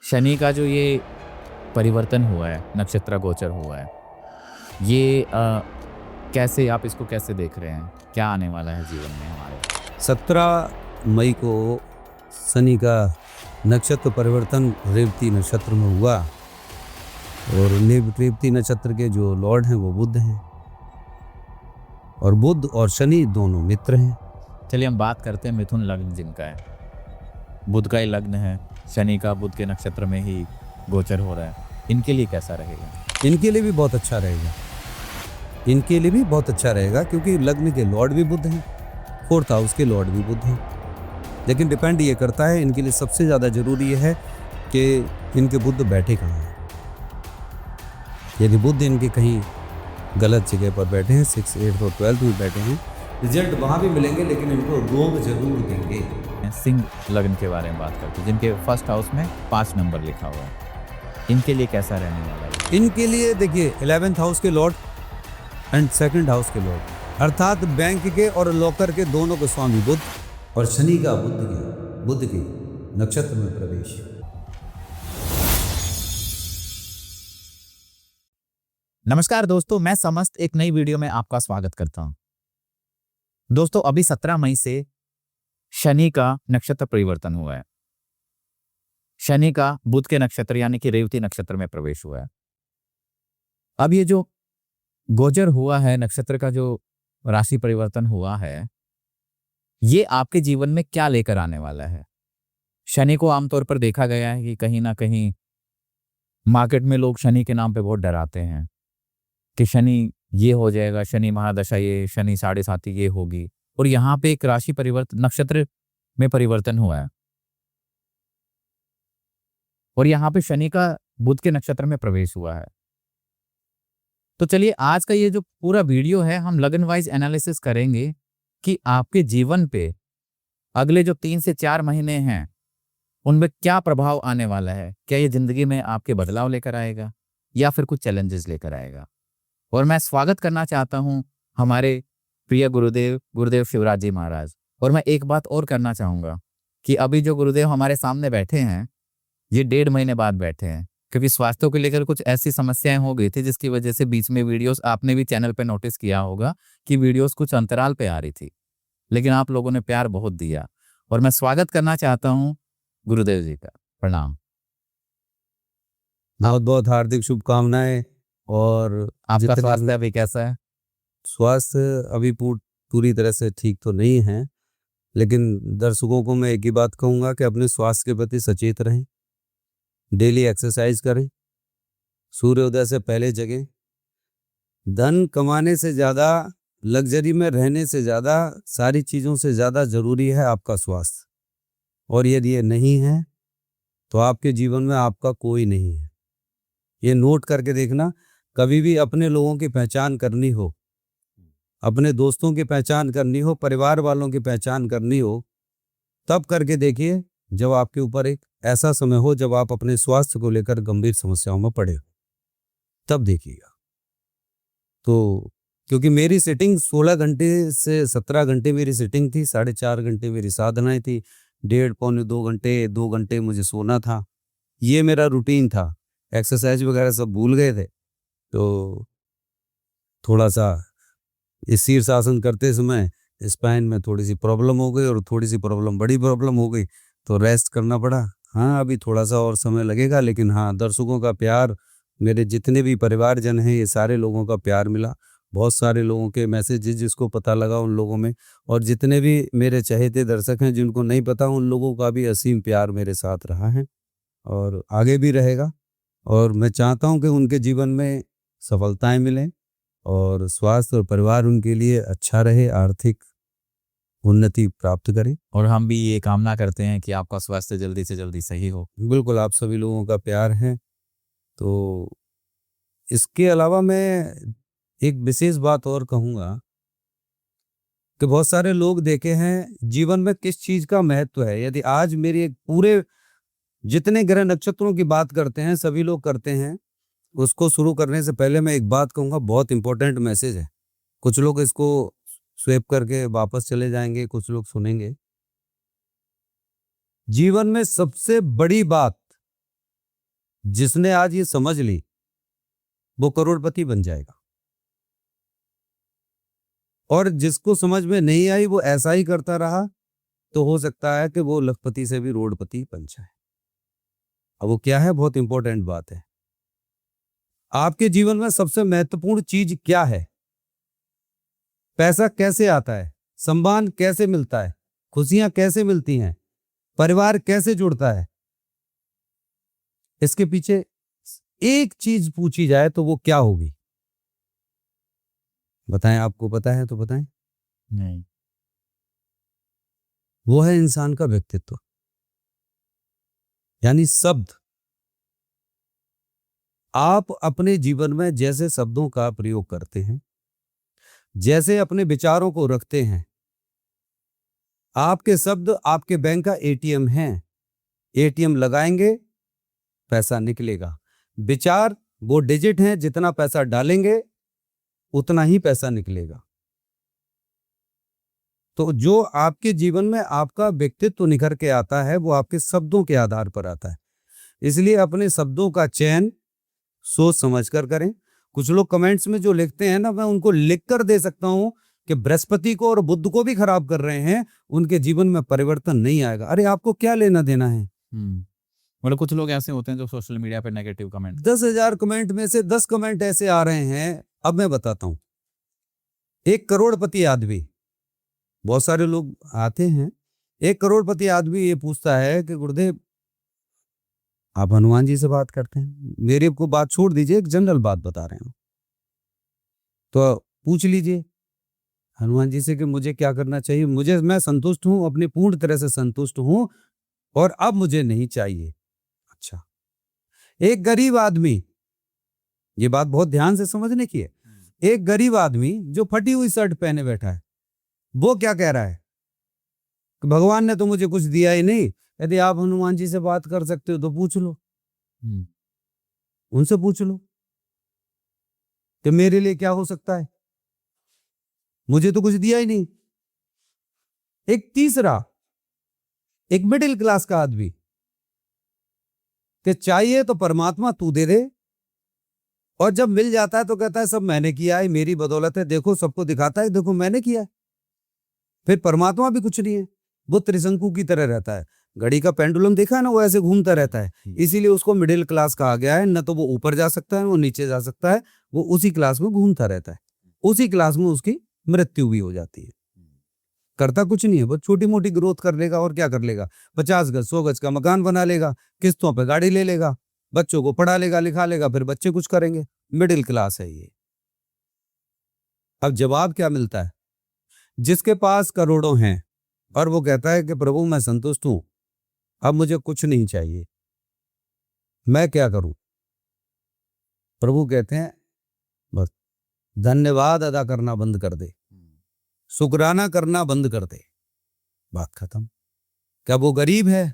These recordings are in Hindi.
शनि का जो ये परिवर्तन हुआ है, नक्षत्र गोचर हुआ है, ये कैसे आप इसको कैसे देख रहे हैं? क्या आने वाला है जीवन में हमारे? 17 मई को शनि का नक्षत्र परिवर्तन रेवती नक्षत्र में हुआ और रेवती नक्षत्र के जो लॉर्ड हैं वो बुध हैं और बुध और शनि दोनों मित्र हैं। चलिए हम बात करते हैं मिथुन लग्न जिनका है, बुध का ही लग्न है, शनि का बुध के नक्षत्र में ही गोचर हो रहा है, इनके लिए कैसा रहेगा? इनके लिए भी बहुत अच्छा रहेगा, इनके लिए भी बहुत अच्छा रहेगा क्योंकि लग्न के लॉर्ड भी बुध हैं, 4th हाउस के लॉर्ड भी बुध हैं। लेकिन डिपेंड ये करता है, इनके लिए सबसे ज़्यादा जरूरी ये है कि इनके बुध बैठे कहाँ हैं। यदि बुध इनके कहीं गलत जगह पर बैठे हैं, 6, 8 और 12 में बैठे हैं, रिजल्ट वहाँ भी मिलेंगे लेकिन इनको रोग जरूर देंगे। सिंह लग्न के बारे में बात करते हैं, जिनके फर्स्ट हाउस में 5 नंबर लिखा हुआ है, इनके लिए कैसा रहने वाला है? इनके लिए देखिए 11th हाउस के लॉर्ड एंड 2nd हाउस के लॉर्ड, अर्थात बैंक के और लॉकर के दोनों के स्वामी बुध और शनि का बुध के नक्षत्र में प्रवेश। नमस्कार दोस्तों, मैं समस्त एक नई वीडियो में आपका स्वागत करता हूं। दोस्तों, अभी 17 मई से शनि का नक्षत्र परिवर्तन हुआ है। शनि का बुध के नक्षत्र यानी कि रेवती नक्षत्र में प्रवेश हुआ है। अब ये जो गोचर हुआ है, नक्षत्र का जो राशि परिवर्तन हुआ है, ये आपके जीवन में क्या लेकर आने वाला है? शनि को आमतौर पर देखा गया है कि कहीं ना कहीं मार्केट में लोग शनि के नाम पे बहुत डराते हैं कि शनि ये हो जाएगा, शनि महादशा ये, शनि 7.5 ये होगी। और यहाँ पे एक राशि परिवर्तन, नक्षत्र में परिवर्तन हुआ है और यहाँ पे शनि का बुध के नक्षत्र में प्रवेश हुआ है। तो चलिए आज का ये जो पूरा वीडियो है, हम लग्न वाइज एनालिसिस करेंगे कि आपके जीवन पे अगले जो 3 से 4 महीने हैं उनमें क्या प्रभाव आने वाला है। क्या ये जिंदगी में आपके बदलाव लेकर आएगा या फिर कुछ चैलेंजेस लेकर आएगा? और मैं स्वागत करना चाहता हूं हमारे प्रिय गुरुदेव शिवराज जी महाराज। और मैं एक बात और करना चाहूंगा कि अभी जो गुरुदेव हमारे सामने बैठे हैं, ये 1.5 महीने बाद बैठे हैं, क्योंकि स्वास्थ्य को लेकर कुछ ऐसी समस्याएं हो गई थी जिसकी वजह से बीच में वीडियोस, आपने भी चैनल पे नोटिस किया होगा कि वीडियोस कुछ अंतराल पे आ रही थी, लेकिन आप लोगों ने प्यार बहुत दिया और मैं स्वागत करना चाहता हूं गुरुदेव जी का। प्रणाम। बहुत बहुत हार्दिक शुभकामनाएं। और आपका स्वास्थ्य अभी कैसा है? स्वास्थ्य अभी पूरी तरह से ठीक तो नहीं है, लेकिन दर्शकों को मैं एक ही बात कहूंगा कि अपने स्वास्थ्य के प्रति सचेत रहें, डेली एक्सरसाइज करें, सूर्योदय से पहले जगें। धन कमाने से ज़्यादा, लग्जरी में रहने से ज़्यादा, सारी चीज़ों से ज़्यादा ज़रूरी है आपका स्वास्थ्य। और यदि ये नहीं है तो आपके जीवन में आपका कोई नहीं है। ये नोट करके देखना, कभी भी अपने लोगों की पहचान करनी हो, अपने दोस्तों की पहचान करनी हो, परिवार वालों की पहचान करनी हो, तब करके देखिए जब आपके ऊपर एक ऐसा समय हो जब आप अपने स्वास्थ्य को लेकर गंभीर समस्याओं में पड़े हो, तब देखिएगा। तो क्योंकि मेरी सिटिंग 16 घंटे से 17 घंटे मेरी सिटिंग थी, 4.5 घंटे मेरी साधनाएं थी, 1.5 पौने 2 घंटे, 2 घंटे मुझे सोना था। ये मेरा रूटीन था। एक्सरसाइज वगैरह सब भूल गए थे, तो थोड़ा सा इस शीर्षासन करते समय स्पाइन में थोड़ी सी प्रॉब्लम हो गई और थोड़ी सी प्रॉब्लम, बड़ी प्रॉब्लम हो गई, तो रेस्ट करना पड़ा। हाँ, अभी थोड़ा सा और समय लगेगा, लेकिन हाँ, दर्शकों का प्यार, मेरे जितने भी परिवारजन हैं, ये सारे लोगों का प्यार मिला। बहुत सारे लोगों के मैसेजेस जिसको पता लगा उन लोगों में, और जितने भी मेरे चहेते दर्शक हैं जिनको नहीं पता, उन लोगों का भी असीम प्यार मेरे साथ रहा है और आगे भी रहेगा। और मैं चाहता हूं कि उनके जीवन में सफलताएं मिलें और स्वास्थ्य और परिवार उनके लिए अच्छा रहे, आर्थिक उन्नति प्राप्त करें। और हम भी ये कामना करते हैं कि आपका स्वास्थ्य जल्दी से जल्दी सही हो। बिल्कुल, आप सभी लोगों का प्यार है। तो इसके अलावा मैं एक विशेष बात और कहूँगा कि बहुत सारे लोग देखे हैं जीवन में किस चीज़ का महत्व है। यदि आज मेरी एक पूरे जितने ग्रह नक्षत्रों की बात करते हैं, सभी लोग करते हैं, उसको शुरू करने से पहले मैं एक बात कहूँगा, बहुत इंपॉर्टेंट मैसेज है। कुछ लोग इसको स्वेप करके वापस चले जाएंगे, कुछ लोग सुनेंगे। जीवन में सबसे बड़ी बात जिसने आज ये समझ ली वो करोड़पति बन जाएगा, और जिसको समझ में नहीं आई वो ऐसा ही करता रहा तो हो सकता है कि वो लखपति से भी रोडपति बन जाए। अब वो क्या है, बहुत इंपॉर्टेंट बात है। आपके जीवन में सबसे महत्वपूर्ण चीज क्या है? पैसा कैसे आता है, सम्मान कैसे मिलता है, खुशियां कैसे मिलती हैं, परिवार कैसे जुड़ता है? इसके पीछे एक चीज पूछी जाए तो वो क्या होगी? बताएं, आपको पता है तो बताएं। नहीं। वो है इंसान का व्यक्तित्व, यानी शब्द। आप अपने जीवन में जैसे शब्दों का प्रयोग करते हैं, जैसे अपने विचारों को रखते हैं, आपके शब्द आपके बैंक का एटीएम है। एटीएम लगाएंगे पैसा निकलेगा। विचार वो डिजिट हैं, जितना पैसा डालेंगे उतना ही पैसा निकलेगा। तो जो आपके जीवन में आपका व्यक्तित्व निखर के आता है वो आपके शब्दों के आधार पर आता है। इसलिए अपने शब्दों का चयन सोच समझ कर करें। कुछ लोग कमेंट्स में जो लिखते हैं ना, मैं उनको लिख कर दे सकता हूं कि बृहस्पति को और बुध को भी खराब कर रहे हैं, उनके जीवन में परिवर्तन नहीं आएगा। अरे आपको क्या लेना देना है? मतलब कुछ लोग ऐसे होते हैं जो सोशल मीडिया पे नेगेटिव कमेंट, 10,000 कमेंट में से 10 कमेंट ऐसे आ रहे हैं। अब मैं बताता हूं, एक करोड़पति आदमी, बहुत सारे लोग आते हैं, एक करोड़पति आदमी ये पूछता है कि गुरुदेव आप हनुमान जी से बात करते हैं? मेरे को बात छोड़ दीजिए, एक जनरल बात बता रहे हैं, तो पूछ लीजिए हनुमान जी से कि मुझे क्या करना चाहिए। मैं संतुष्ट हूं, अपनी पूर्ण तरह से संतुष्ट हूं और अब मुझे नहीं चाहिए। अच्छा, एक गरीब आदमी, ये बात बहुत ध्यान से समझने की है, एक गरीब आदमी जो फटी हुई शर्ट पहने बैठा है, वो क्या कह रहा है कि भगवान ने तो मुझे कुछ दिया ही नहीं। यदि आप हनुमान जी से बात कर सकते हो तो पूछ लो, उनसे पूछ लो कि मेरे लिए क्या हो सकता है, मुझे तो कुछ दिया ही नहीं। एक तीसरा, एक मिडिल क्लास का आदमी कि चाहिए तो परमात्मा तू दे दे, और जब मिल जाता है तो कहता है सब मैंने किया है, मेरी बदौलत है, देखो सबको दिखाता है, देखो मैंने किया है। फिर परमात्मा भी कुछ नहीं है, वो त्रिशंकु की तरह रहता है। घड़ी का पेंडुलम देखा है ना, वो ऐसे घूमता रहता है, इसीलिए उसको मिडिल क्लास कहा गया है। न तो वो ऊपर जा सकता है, वो नीचे जा सकता है, वो उसी क्लास में घूमता रहता है। उसी क्लास में उसकी मृत्यु भी हो जाती है। करता कुछ नहीं है, वो छोटी मोटी ग्रोथ कर लेगा और क्या कर लेगा, 50 गज 100 गज का मकान बना लेगा, किस्तों पे गाड़ी ले लेगा, बच्चों को पढ़ा लेगा लिखा लेगा, फिर बच्चे कुछ करेंगे। मिडिल क्लास है ये। अब जवाब क्या मिलता है? जिसके पास करोड़ों हैं और वो कहता है कि प्रभु मैं संतुष्ट हूं, अब मुझे कुछ नहीं चाहिए, मैं क्या करूं? प्रभु कहते हैं बस धन्यवाद अदा करना बंद कर दे, शुक्राना करना बंद कर दे, बात खत्म। क्या वो गरीब है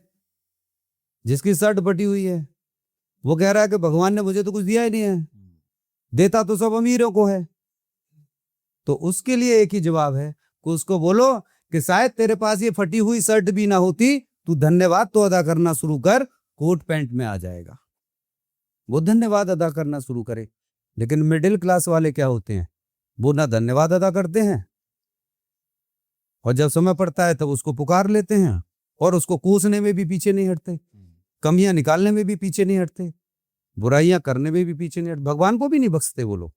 जिसकी शर्ट फटी हुई है, वो कह रहा है कि भगवान ने मुझे तो कुछ दिया ही नहीं है, देता तो सब अमीरों को है? तो उसके लिए एक ही जवाब है कि उसको बोलो कि शायद तेरे पास ये फटी हुई शर्ट भी ना होती, तू धन्यवाद तो अदा करना शुरू कर, कोट पैंट में आ जाएगा। वो धन्यवाद अदा करना शुरू करे। लेकिन मिडिल क्लास वाले क्या होते हैं, वो ना धन्यवाद अदा करते हैं, और जब समय पड़ता है तब उसको पुकार लेते हैं, और उसको कोसने में भी पीछे नहीं हटते, कमियां निकालने में भी पीछे नहीं हटते, बुराइयां करने में भी पीछे नहीं हटते, भगवान को भी नहीं बख्शते वो लोग।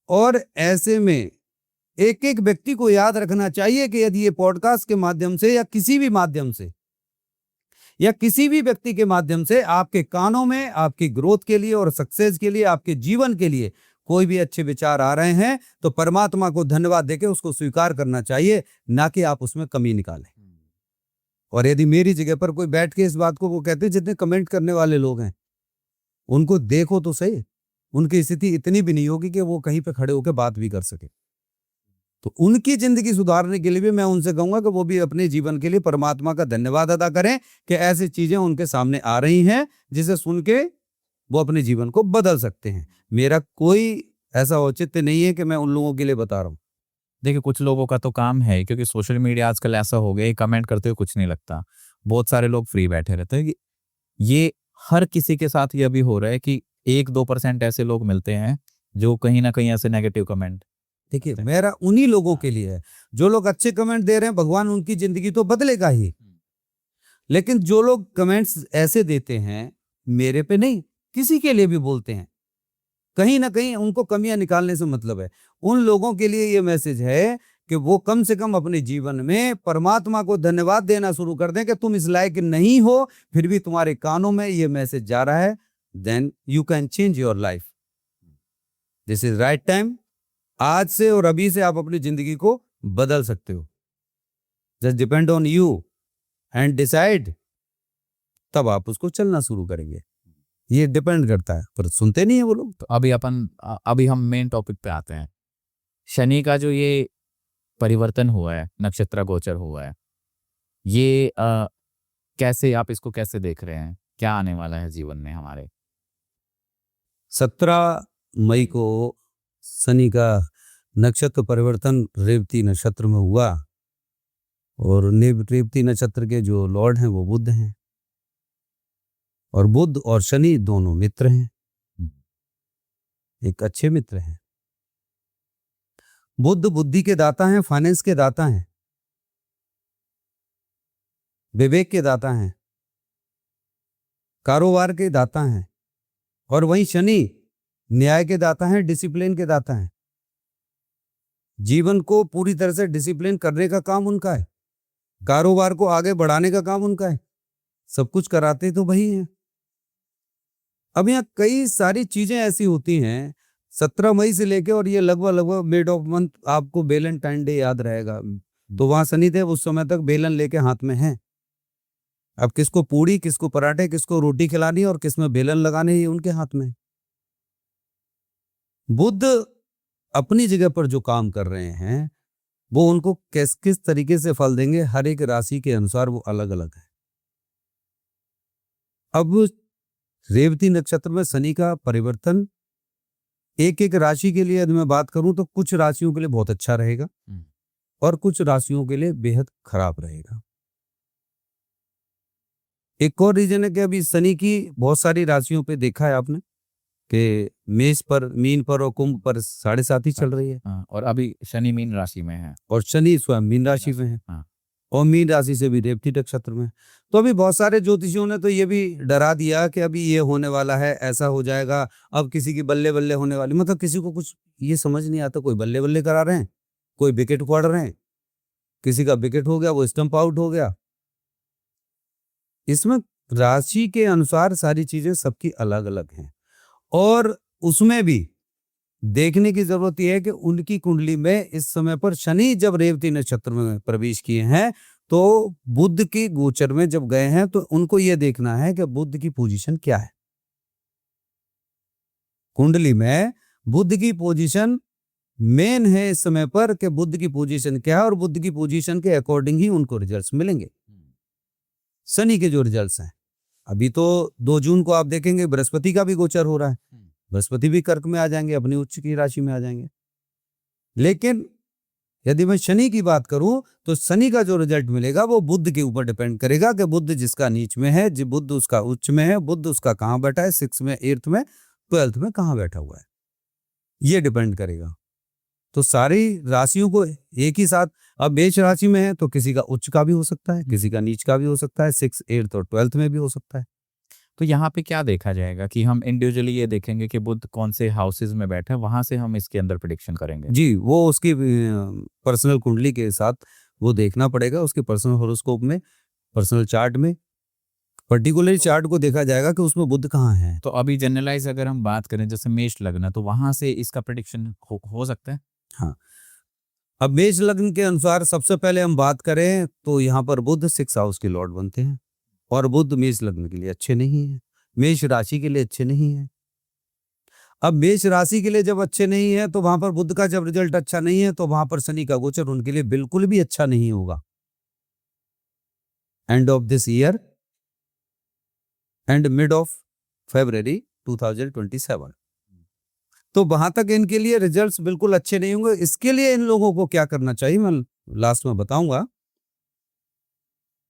और ऐसे में एक एक व्यक्ति को याद रखना चाहिए कि यदि ये पॉडकास्ट के माध्यम से या किसी भी माध्यम से या किसी भी व्यक्ति के माध्यम से आपके कानों में आपकी ग्रोथ के लिए और सक्सेस के लिए, आपके जीवन के लिए कोई भी अच्छे विचार आ रहे हैं, तो परमात्मा को धन्यवाद देके उसको स्वीकार करना चाहिए, ना कि आप उसमें कमी निकालें। और यदि मेरी जगह पर कोई बैठ के इस बात को वो कहते हैं, जितने कमेंट करने वाले लोग हैं उनको देखो तो सही, उनकी स्थिति इतनी भी नहीं होगी कि वो कहीं पे खड़े होकर बात भी कर सके। तो उनकी जिंदगी सुधारने के लिए भी मैं उनसे कहूंगा कि वो भी अपने जीवन के लिए परमात्मा का धन्यवाद अदा करें कि ऐसी चीजें उनके सामने आ रही हैं जिसे सुन के वो अपने जीवन को बदल सकते हैं। मेरा कोई ऐसा औचित्य नहीं है कि मैं उन लोगों के लिए बता रहा हूं। देखिए कुछ लोगों का तो काम है, क्योंकि सोशल मीडिया आजकल ऐसा हो गया, कमेंट करते हुए कुछ नहीं लगता, बहुत सारे लोग फ्री बैठे रहते हैं। ये हर किसी के साथ ये अभी हो रहा है कि 1-2% ऐसे लोग मिलते हैं जो कहीं ना कहीं ऐसे नेगेटिव कमेंट। देखिए, मेरा उन्हीं लोगों के लिए है। जो लोग अच्छे कमेंट दे रहे हैं, भगवान उनकी जिंदगी तो बदलेगा ही, लेकिन जो लोग कमेंट्स ऐसे देते हैं, मेरे पे नहीं, किसी के लिए भी बोलते हैं, कहीं ना कहीं उनको कमियां निकालने से मतलब है। उन लोगों के लिए ये मैसेज है कि वो कम से कम अपने जीवन में परमात्मा को धन्यवाद देना शुरू कर दें कि तुम इस लायक नहीं हो, फिर भी तुम्हारे कानों में ये मैसेज जा रहा है, then you can change your life. This is right time. आज से और अभी से आप अपनी जिंदगी को बदल सकते हो। Just depend on you and decide, तब आप उसको चलना शुरू करेंगे। ये डिपेंड करता है, पर सुनते नहीं है वो लोग। तो अभी हम मेन टॉपिक पे आते हैं। शनि का जो ये परिवर्तन हुआ है, नक्षत्र गोचर हुआ है, ये कैसे आप इसको कैसे देख रहे हैं? क्या आने वाला है जीवन में हमारे? 17 मई को शनि का नक्षत्र परिवर्तन रेवती नक्षत्र में हुआ, और रेवती नक्षत्र के जो लॉर्ड हैं वो बुध हैं, और बुध और शनि दोनों मित्र हैं, एक अच्छे मित्र हैं। बुध बुद्धि के दाता हैं, फाइनेंस के दाता हैं, विवेक के दाता हैं, कारोबार के दाता हैं, और वहीं शनि न्याय के दाता हैं, डिसिप्लिन के दाता हैं। जीवन को पूरी तरह से डिसिप्लिन करने का काम उनका है, कारोबार को आगे बढ़ाने का काम उनका है, सब कुछ कराते तो वही हैं। अब यहाँ कई सारी चीजें ऐसी होती हैं 17 मई से लेके, और ये लगभग मिड ऑफ मंथ आपको वैलेंटाइन डे याद रहेगा, तो वहां शनिदेव उस समय तक बेलन लेके हाथ में हैं। अब किसको पूड़ी, किसको पराठे, किसको रोटी खिलानी और किसमें बेलन लगाने, ही उनके हाथ में। बुध अपनी जगह पर जो काम कर रहे हैं वो उनको किस किस तरीके से फल देंगे, हर एक राशि के अनुसार वो अलग अलग है। अब रेवती नक्षत्र में शनि का परिवर्तन एक एक राशि के लिए यदि मैं बात करूं तो कुछ राशियों के लिए बहुत अच्छा रहेगा और कुछ राशियों के लिए बेहद खराब रहेगा। एक और रीजन है कि अभी शनि की बहुत सारी राशियों पे देखा है आपने कि मेष पर, मीन पर और कुंभ पर 7.5 चल रही है। और अभी शनि मीन राशि में है, और शनि स्वयं मीन राशि में है, और मीन राशि से भी रेवती नक्षत्र में। तो अभी बहुत सारे ज्योतिषियों ने तो ये भी डरा दिया कि अभी ये होने वाला है, ऐसा हो जाएगा, अब किसी की बल्ले बल्ले होने वाली, मतलब किसी को कुछ ये समझ नहीं आता। कोई बल्ले बल्ले करा रहे हैं, कोई विकेट पड़ रहे हैं, किसी का विकेट हो गया, वो स्टंप आउट हो गया। इसमें राशि के अनुसार सारी चीजें सबकी अलग अलग हैं, और उसमें भी देखने की जरूरत यह है कि उनकी कुंडली में इस समय पर शनि जब रेवती नक्षत्र में प्रवेश किए हैं तो बुध की गोचर में जब गए हैं तो उनको यह देखना है कि बुध की पोजीशन क्या है। कुंडली में बुध की पोजीशन मेन है इस समय पर, कि बुध की पोजीशन क्या है, और बुध की पोजीशन के अकॉर्डिंग ही उनको रिजल्ट्स मिलेंगे। शनि के जो रिजल्ट्स हैं, अभी तो 2 जून को आप देखेंगे बृहस्पति का भी गोचर हो रहा है, बृहस्पति भी कर्क में आ जाएंगे, अपनी उच्च की राशि में आ जाएंगे। लेकिन यदि मैं शनि की बात करूं तो शनि का जो रिजल्ट मिलेगा वो बुध के ऊपर डिपेंड करेगा कि बुध जिसका नीच में है, बुध उसका उच्च में है, बुध उसका कहां बैठा है, 6 में, 8th में, 12th में कहां बैठा हुआ है, ये डिपेंड करेगा। तो सारी राशियों को एक ही साथ, अब मेष राशि में है तो किसी का उच्च का भी हो सकता है, किसी का नीच का भी हो सकता है, 6, 8th और 12th में भी हो सकता है। तो यहाँ पे क्या देखा जाएगा कि हम इंडिविजुअली ये देखेंगे कि बुध कौन से हाउसेज में बैठा है, वहां से हम इसके अंदर प्रेडिक्शन करेंगे। जी, वो उसकी पर्सनल कुंडली के साथ वो देखना पड़ेगा, उसके पर्सनल हॉरोस्कोप में, पर्सनल चार्ट में, पर्टिकुलर चार्ट को देखा जाएगा कि उसमें बुध कहाँ है। तो अभी जनरलाइज अगर हम बात करें जैसे मेष लग्न, तो वहां से इसका प्रेडिक्शन हो सकता है। हाँ, अब मेष लग्न के अनुसार सबसे पहले हम बात करें तो यहाँ पर बुध 6 हाउस के लॉर्ड बनते हैं, और बुध मेष लग्न के लिए अच्छे नहीं है, मेष राशि के लिए अच्छे नहीं है। अब मेष राशि के लिए जब अच्छे नहीं है तो वहां पर बुध का जब रिजल्ट अच्छा नहीं है तो वहां पर शनि का गोचर उनके लिए बिल्कुल भी अच्छा नहीं होगा। End of this year and mid of February 2027, तो वहां तक इनके लिए रिजल्ट्स बिल्कुल अच्छे नहीं होंगे। इसके लिए इन लोगों को क्या करना चाहिए मैं लास्ट में बताऊंगा,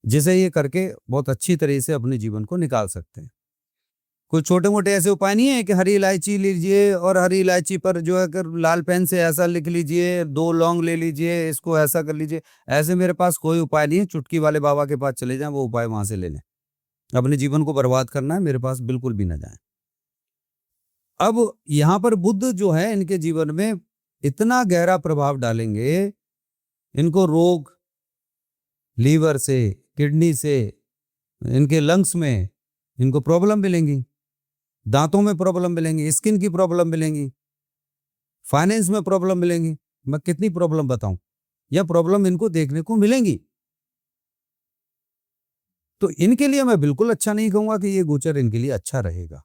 जिसे ये करके बहुत अच्छी तरह से अपने जीवन को निकाल सकते हैं। कोई छोटे मोटे ऐसे उपाय नहीं है कि हरी इलायची लीजिए और हरी इलायची पर जो है कर लाल पेन से ऐसा लिख लीजिए, 2 लौंग ले लीजिए, इसको ऐसा कर लीजिए। ऐसे मेरे पास कोई उपाय नहीं है। चुटकी वाले बाबा के पास चले जाएं, वो उपाय वहां से ले लें। अपने जीवन को बर्बाद करना है, मेरे पास बिल्कुल भी ना जाए। अब यहाँ पर बुध जो है इनके जीवन में इतना गहरा प्रभाव डालेंगे, इनको रोग लीवर से, किडनी से, इनके लंग्स में इनको प्रॉब्लम मिलेंगी, दांतों में प्रॉब्लम मिलेंगी, स्किन की प्रॉब्लम मिलेंगी, फाइनेंस में प्रॉब्लम मिलेंगी। मैं कितनी प्रॉब्लम बताऊं, यह प्रॉब्लम इनको देखने को मिलेंगी। तो इनके लिए मैं बिल्कुल अच्छा नहीं कहूंगा कि ये गोचर इनके लिए अच्छा रहेगा।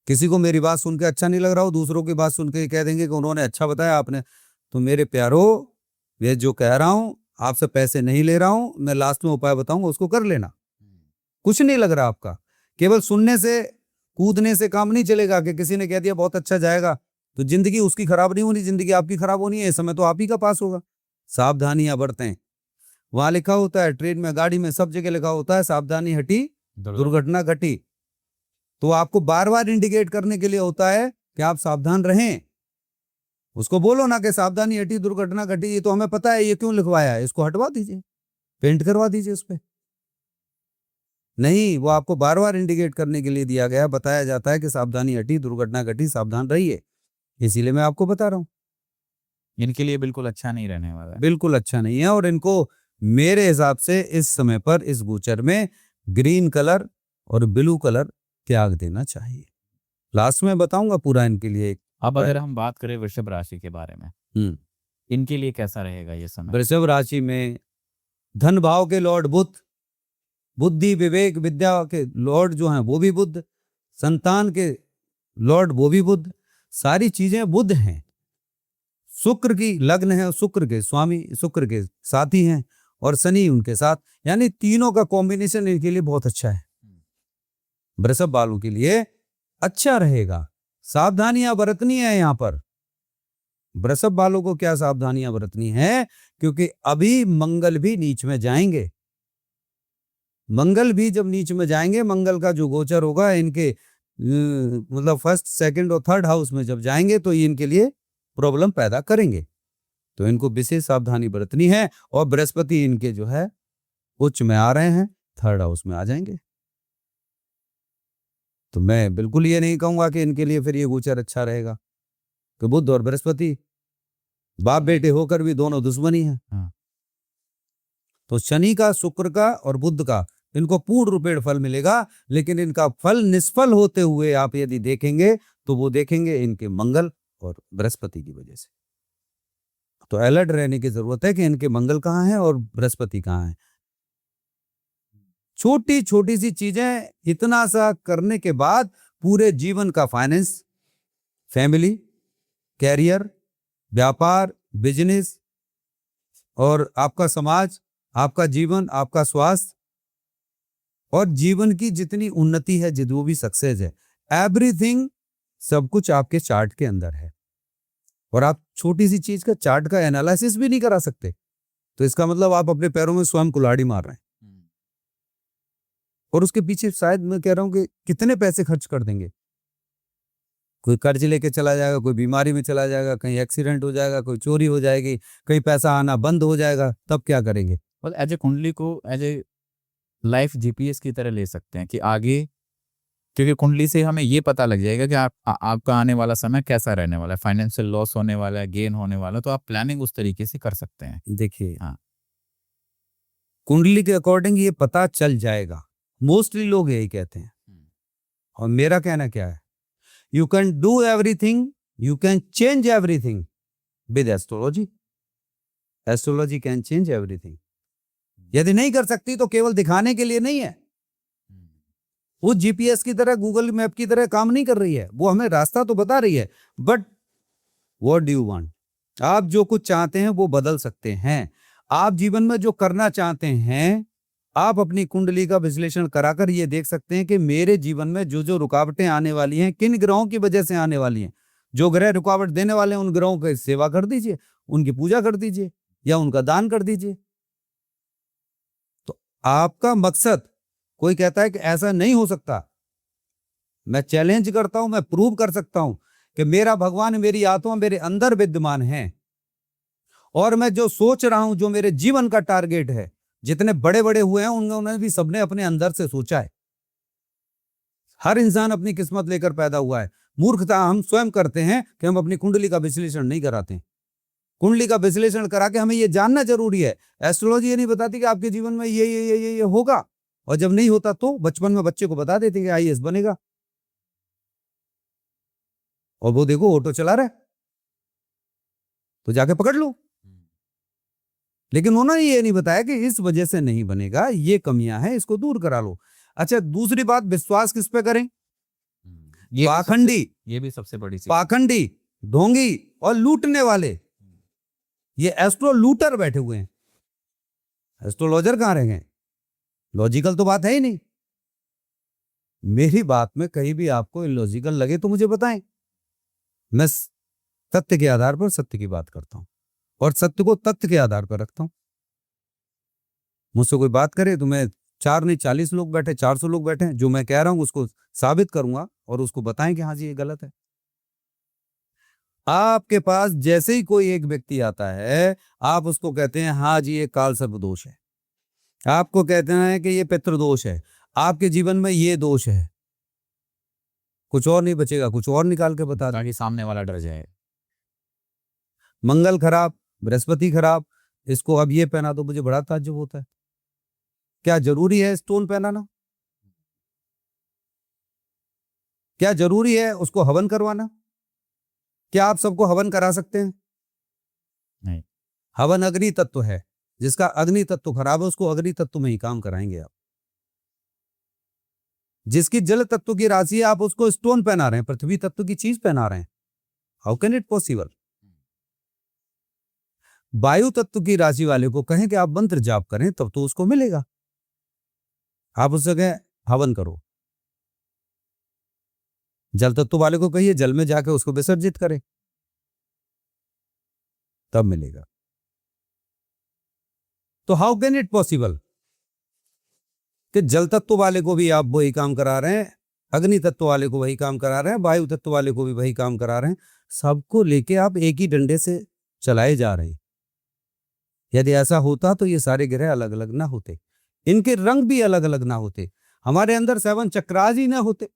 किसी को मेरी बात सुन के अच्छा नहीं लग रहा हो, दूसरों की बात सुन के कह देंगे कि उन्होंने अच्छा बताया आपने। तो मेरे प्यारो, ये जो कह रहा हूं, आपसे पैसे नहीं ले रहा हूं, मैं लास्ट में उपाय बताऊंगा, उसको कर लेना। कुछ नहीं लग रहा आपका, केवल सुनने से, कूदने से काम नहीं चलेगा कि किसी ने कह दिया बहुत अच्छा जाएगा तो जिंदगी उसकी खराब नहीं होनी, जिंदगी आपकी खराब होनी है। इस समय तो आप ही का पास होगा। सावधानियां बरतें। वहां लिखा होता है, ट्रेन में, गाड़ी में, सब जगह लिखा होता है, सावधानी हटी दुर्घटना घटी। तो आपको बार बार इंडिकेट करने के लिए होता है कि आप सावधान रहें। उसको बोलो ना कि सावधानी हटी दुर्घटना घटी, ये तो हमें पता है, ये क्यों लिखवाया है, इसको हटवा दीजिए, पेंट करवा दीजिए उस पर। नहीं, वो आपको बार बार इंडिकेट करने के लिए दिया गया, बताया जाता है कि सावधानी हटी दुर्घटना घटी, सावधान रहिए। इसीलिए मैं आपको बता रहा हूं। इनके लिए बिल्कुल अच्छा नहीं रहने वाला है। बिल्कुल अच्छा नहीं है। और इनको मेरे हिसाब से इस समय पर इस गोचर में ग्रीन कलर और ब्लू कलर त्याग देना चाहिए। लास्ट में बताऊंगा पूरा इनके लिए। अब अगर हम बात करें वृषभ राशि के बारे में, इनके लिए कैसा रहेगा ये समय? वृषभ राशि में धन भाव के लॉर्ड बुध, बुद्धि विवेक विद्या के लॉर्ड जो हैं वो भी बुध, संतान के लॉर्ड वो भी बुध, सारी चीजें बुध हैं। शुक्र की लग्न है, शुक्र के स्वामी, शुक्र के साथी हैं, और शनि उनके साथ, यानी तीनों का कॉम्बिनेशन इनके लिए बहुत अच्छा है। वृषभ वालों के लिए अच्छा रहेगा। सावधानियां बरतनी है यहां पर। वृषभ वालों को क्या सावधानियां बरतनी है, क्योंकि अभी मंगल भी नीच में जाएंगे। मंगल भी जब नीच में जाएंगे, मंगल का जो गोचर होगा इनके मतलब फर्स्ट, सेकंड और थर्ड हाउस में जब जाएंगे तो ये इनके लिए प्रॉब्लम पैदा करेंगे। तो इनको विशेष सावधानी बरतनी है। और बृहस्पति इनके जो है उच्च में आ रहे हैं, थर्ड हाउस में आ जाएंगे। तो मैं बिल्कुल ये नहीं कहूंगा कि इनके लिए फिर ये गोचर अच्छा रहेगा, कि बुध और बृहस्पति बाप बेटे होकर भी दोनों दुश्मनी है। तो शनि का, शुक्र का और बुध का इनको पूर्ण रूपेण फल मिलेगा, लेकिन इनका फल निष्फल होते हुए आप यदि देखेंगे तो वो देखेंगे इनके मंगल और बृहस्पति की वजह से। तो अलर्ट रहने की जरूरत है कि इनके मंगल कहाँ है और बृहस्पति कहाँ है। छोटी छोटी सी चीजें इतना सा करने के बाद पूरे जीवन का फाइनेंस, फैमिली, कैरियर, व्यापार, बिजनेस और आपका समाज, आपका जीवन, आपका स्वास्थ्य और जीवन की जितनी उन्नति है, जो भी सक्सेस है, एवरीथिंग, सब कुछ आपके चार्ट के अंदर है। और आप छोटी सी चीज का चार्ट का एनालिसिस भी नहीं करा सकते, तो इसका मतलब आप अपने पैरों में स्वयं कुल्हाड़ी मार रहे हैं। और उसके पीछे शायद मैं कह रहा हूं कि कितने पैसे खर्च कर देंगे। कोई कर्ज लेके चला जाएगा, कोई बीमारी में चला जाएगा, कहीं एक्सीडेंट हो जाएगा, कोई चोरी हो जाएगी, कहीं पैसा आना बंद हो जाएगा, तब क्या करेंगे? और एज ए कुंडली को एज ए लाइफ जीपीएस की तरह ले सकते हैं कि आगे, क्योंकि कुंडली से हमें ये पता लग जाएगा कि आपका आने वाला समय कैसा रहने वाला है, फाइनेंशियल लॉस होने वाला है, गेन होने वाला है, तो आप प्लानिंग उस तरीके से कर सकते हैं। देखिए, कुंडली के अकॉर्डिंग ये पता चल जाएगा, मोस्टली लोग यही कहते हैं। और मेरा कहना क्या है, you can do everything, you can change everything with astrology. Astrology can change everything. यदि नहीं कर सकती तो केवल दिखाने के लिए नहीं है, वो जीपीएस की तरह, गूगल मैप की तरह काम नहीं कर रही है। वो हमें रास्ता तो बता रही है, but what do you want, आप जो कुछ चाहते हैं वो बदल सकते हैं। आप जीवन में जो करना चाहते हैं, आप अपनी कुंडली का विश्लेषण कराकर ये देख सकते हैं कि मेरे जीवन में जो जो रुकावटें आने वाली हैं, किन ग्रहों की वजह से आने वाली हैं। जो ग्रह रुकावट देने वाले हैं, उन ग्रहों की सेवा कर दीजिए, उनकी पूजा कर दीजिए या उनका दान कर दीजिए। तो आपका मकसद, कोई कहता है कि ऐसा नहीं हो सकता, मैं चैलेंज करता हूं, मैं प्रूव कर सकता हूं कि मेरा भगवान, मेरी आत्मा मेरे अंदर विद्यमान है। और मैं जो सोच रहा हूं, जो मेरे जीवन का टारगेट है, जितने बड़े बड़े हुए हैं उन्होंने भी सबने अपने अंदर से सोचा है। हर इंसान अपनी किस्मत लेकर पैदा हुआ है। मूर्खता हम स्वयं करते हैं कि हम अपनी कुंडली का विश्लेषण नहीं कराते। कुंडली का विश्लेषण करा के हमें यह जानना जरूरी है। एस्ट्रोलॉजी ये नहीं बताती कि आपके जीवन में ये होगा, और जब नहीं होता तो बचपन में बच्चे को बता देते कि आईएएस बनेगा, और वो देखो ऑटो चला रहा है तो जाके पकड़ लो। लेकिन उन्होंने ये नहीं बताया कि इस वजह से नहीं बनेगा, ये कमियां हैं, इसको दूर करा लो। अच्छा, दूसरी बात, विश्वास किस पे करें? ये भी सबसे बड़ी चीज। पाखंडी, ढोंगी और लूटने वाले, ये एस्ट्रो लूटर बैठे हुए हैं। एस्ट्रोलॉजर कहां रह गए? लॉजिकल तो बात है ही नहीं। मेरी बात में कहीं भी आपको इलॉजिकल लगे तो मुझे बताएं। मैं तथ्य के आधार पर सत्य की बात करता हूं, और सत्य को तथ्य के आधार पर रखता हूं। मुझसे कोई बात करे तो मैं 4 नहीं 40 लोग बैठे, 400 लोग बैठे हैं, जो मैं कह रहा हूं उसको साबित करूंगा और उसको बताएं कि हाँ जी ये गलत है। आपके पास जैसे ही कोई एक व्यक्ति आता है, आप उसको कहते हैं हाँ जी ये काल सर्प दोष है, आपको कहते हैं कि ये पितृ दोष है, आपके जीवन में ये दोष है, कुछ और नहीं बचेगा, कुछ और निकाल के बता दें ताकि सामने वाला डर जाए। मंगल खराब, बृहस्पति खराब, इसको अब ये पहना दो, मुझे बड़ा ताज्जुब होता है। क्या जरूरी है स्टोन पहनाना? क्या जरूरी है उसको हवन करवाना? क्या आप सबको हवन करा सकते हैं? नहीं। हवन अग्नि तत्व है, जिसका अग्नि तत्व खराब है उसको अग्नि तत्व में ही काम कराएंगे आप। जिसकी जल तत्व की राशि है, आप उसको स्टोन पहना रहे हैं, पृथ्वी तत्व की चीज पहना रहे हैं। How can it possible? वायु तत्व की राशि वाले को कहें कि आप मंत्र जाप करें, तब तो उसको मिलेगा। आप उससे कहें हवन करो। जल तत्व वाले को कहिए जल में जाके उसको विसर्जित करें, तब मिलेगा। तो हाउ कैन इट पॉसिबल कि जल तत्व वाले को भी आप वही काम करा रहे हैं, अग्नि तत्व वाले को वही काम करा रहे हैं, वायु तत्व वाले को भी वही काम करा रहे हैं, सबको लेके आप एक ही डंडे से चलाए जा रहे हैं। यदि ऐसा होता तो ये सारे ग्रह अलग अलग ना होते, इनके रंग भी अलग अलग ना होते, हमारे अंदर 7 चक्रास ही ना होते,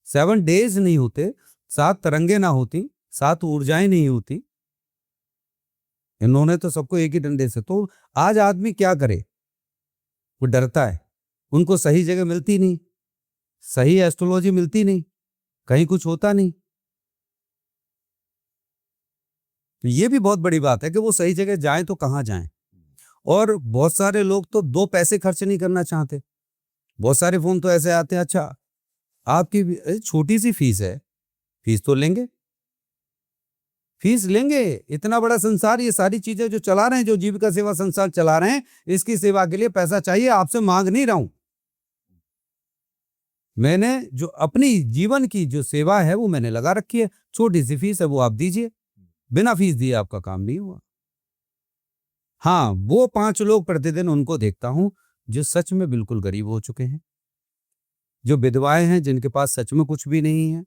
7 डेज नहीं होते, 7 तरंगे ना होती, 7 ऊर्जाएं नहीं होती। इन्होंने तो सबको एक ही डंडे से। तो आज आदमी क्या करे? वो डरता है, उनको सही जगह मिलती नहीं, सही एस्ट्रोलॉजी मिलती नहीं, कहीं कुछ होता नहीं। तो ये भी बहुत बड़ी बात है कि वो सही जगह जाएं तो कहां जाएं। और बहुत सारे लोग तो 2 पैसे खर्च नहीं करना चाहते। बहुत सारे फोन तो ऐसे आते हैं, अच्छा आपकी छोटी सी फीस है, फीस तो लेंगे, फीस लेंगे। इतना बड़ा संसार, ये सारी चीजें जो चला रहे हैं, जो जीविका सेवा संसार चला रहे हैं, इसकी सेवा के लिए पैसा चाहिए। आपसे मांग नहीं रहा हूं, मैंने जो अपनी जीवन की जो सेवा है वो मैंने लगा रखी है। छोटी सी फीस है, वो आप दीजिए, बिना फीस दिए आपका काम नहीं हुआ। हाँ, वो 5 लोग प्रतिदिन उनको देखता हूं जो सच में बिल्कुल गरीब हो चुके हैं, जो विधवाएं हैं, जिनके पास सच में कुछ भी नहीं है,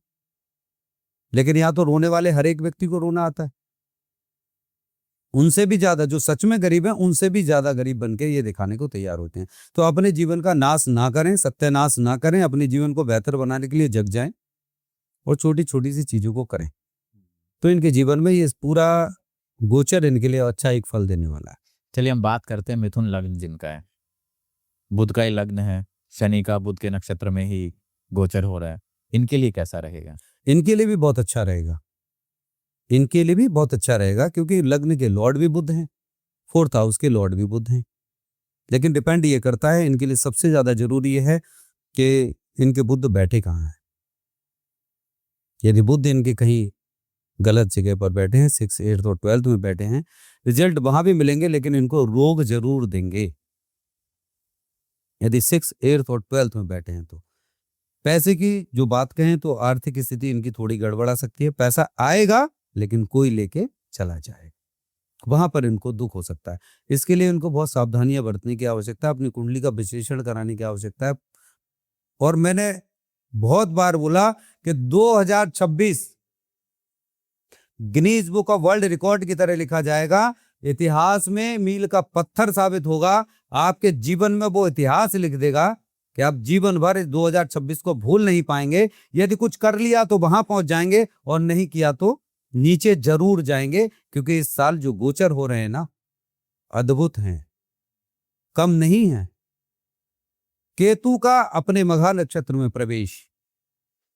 लेकिन यहां तो रोने वाले हर एक व्यक्ति को रोना आता है। उनसे भी ज्यादा जो सच में गरीब हैं, उनसे भी ज्यादा गरीब बनके ये दिखाने को तैयार होते हैं। तो अपने जीवन का नाश ना करें, सत्यानाश ना करें, अपने जीवन को बेहतर बनाने के लिए जग जाएं और छोटी छोटी सी चीजों को करें, तो इनके जीवन में ये पूरा गोचर इनके लिए अच्छा एक फल देने वाला है। चलिए हम बात करते हैं मिथुन लग्न जिनका है, बुध का ही लग्न है, शनि का बुध के नक्षत्र में ही गोचर हो रहा है, इनके लिए कैसा रहेगा? इनके लिए भी बहुत अच्छा रहेगा, इनके लिए भी बहुत अच्छा रहेगा, क्योंकि लग्न के लॉर्ड भी बुध हैं, 4th हाउस के लॉर्ड भी बुध हैं। लेकिन डिपेंड ये करता है, इनके लिए सबसे ज्यादा जरूरी है कि इनके बुध बैठे कहाँ हैं। यदि बुध इनके कहीं गलत जगह पर बैठे हैं, 6, 8 और 12th में बैठे हैं, रिजल्ट वहां भी मिलेंगे, लेकिन इनको रोग जरूर देंगे। यदि 6, 8 और 12th में बैठे हैं तो पैसे की जो बात कहें तो आर्थिक स्थिति इनकी थोड़ी गड़बड़ा सकती है। पैसा आएगा लेकिन कोई लेके चला जाएगा, वहां पर इनको दुख हो सकता है। इसके लिए इनको बहुत सावधानियां बरतने की आवश्यकता है, अपनी कुंडली का विश्लेषण कराने की आवश्यकता है। और मैंने बहुत बार बोला कि 2026 Guinness book of world record की तरह लिखा जाएगा, इतिहास में मील का पत्थर साबित होगा। आपके जीवन में वो इतिहास लिख देगा कि आप जीवन भर इस 2026 को भूल नहीं पाएंगे। यदि कुछ कर लिया तो वहां पहुंच जाएंगे और नहीं किया तो नीचे जरूर जाएंगे, क्योंकि इस साल जो गोचर हो रहे हैं ना, अद्भुत हैं, कम नहीं है। केतु का अपने मघा नक्षत्र में प्रवेश,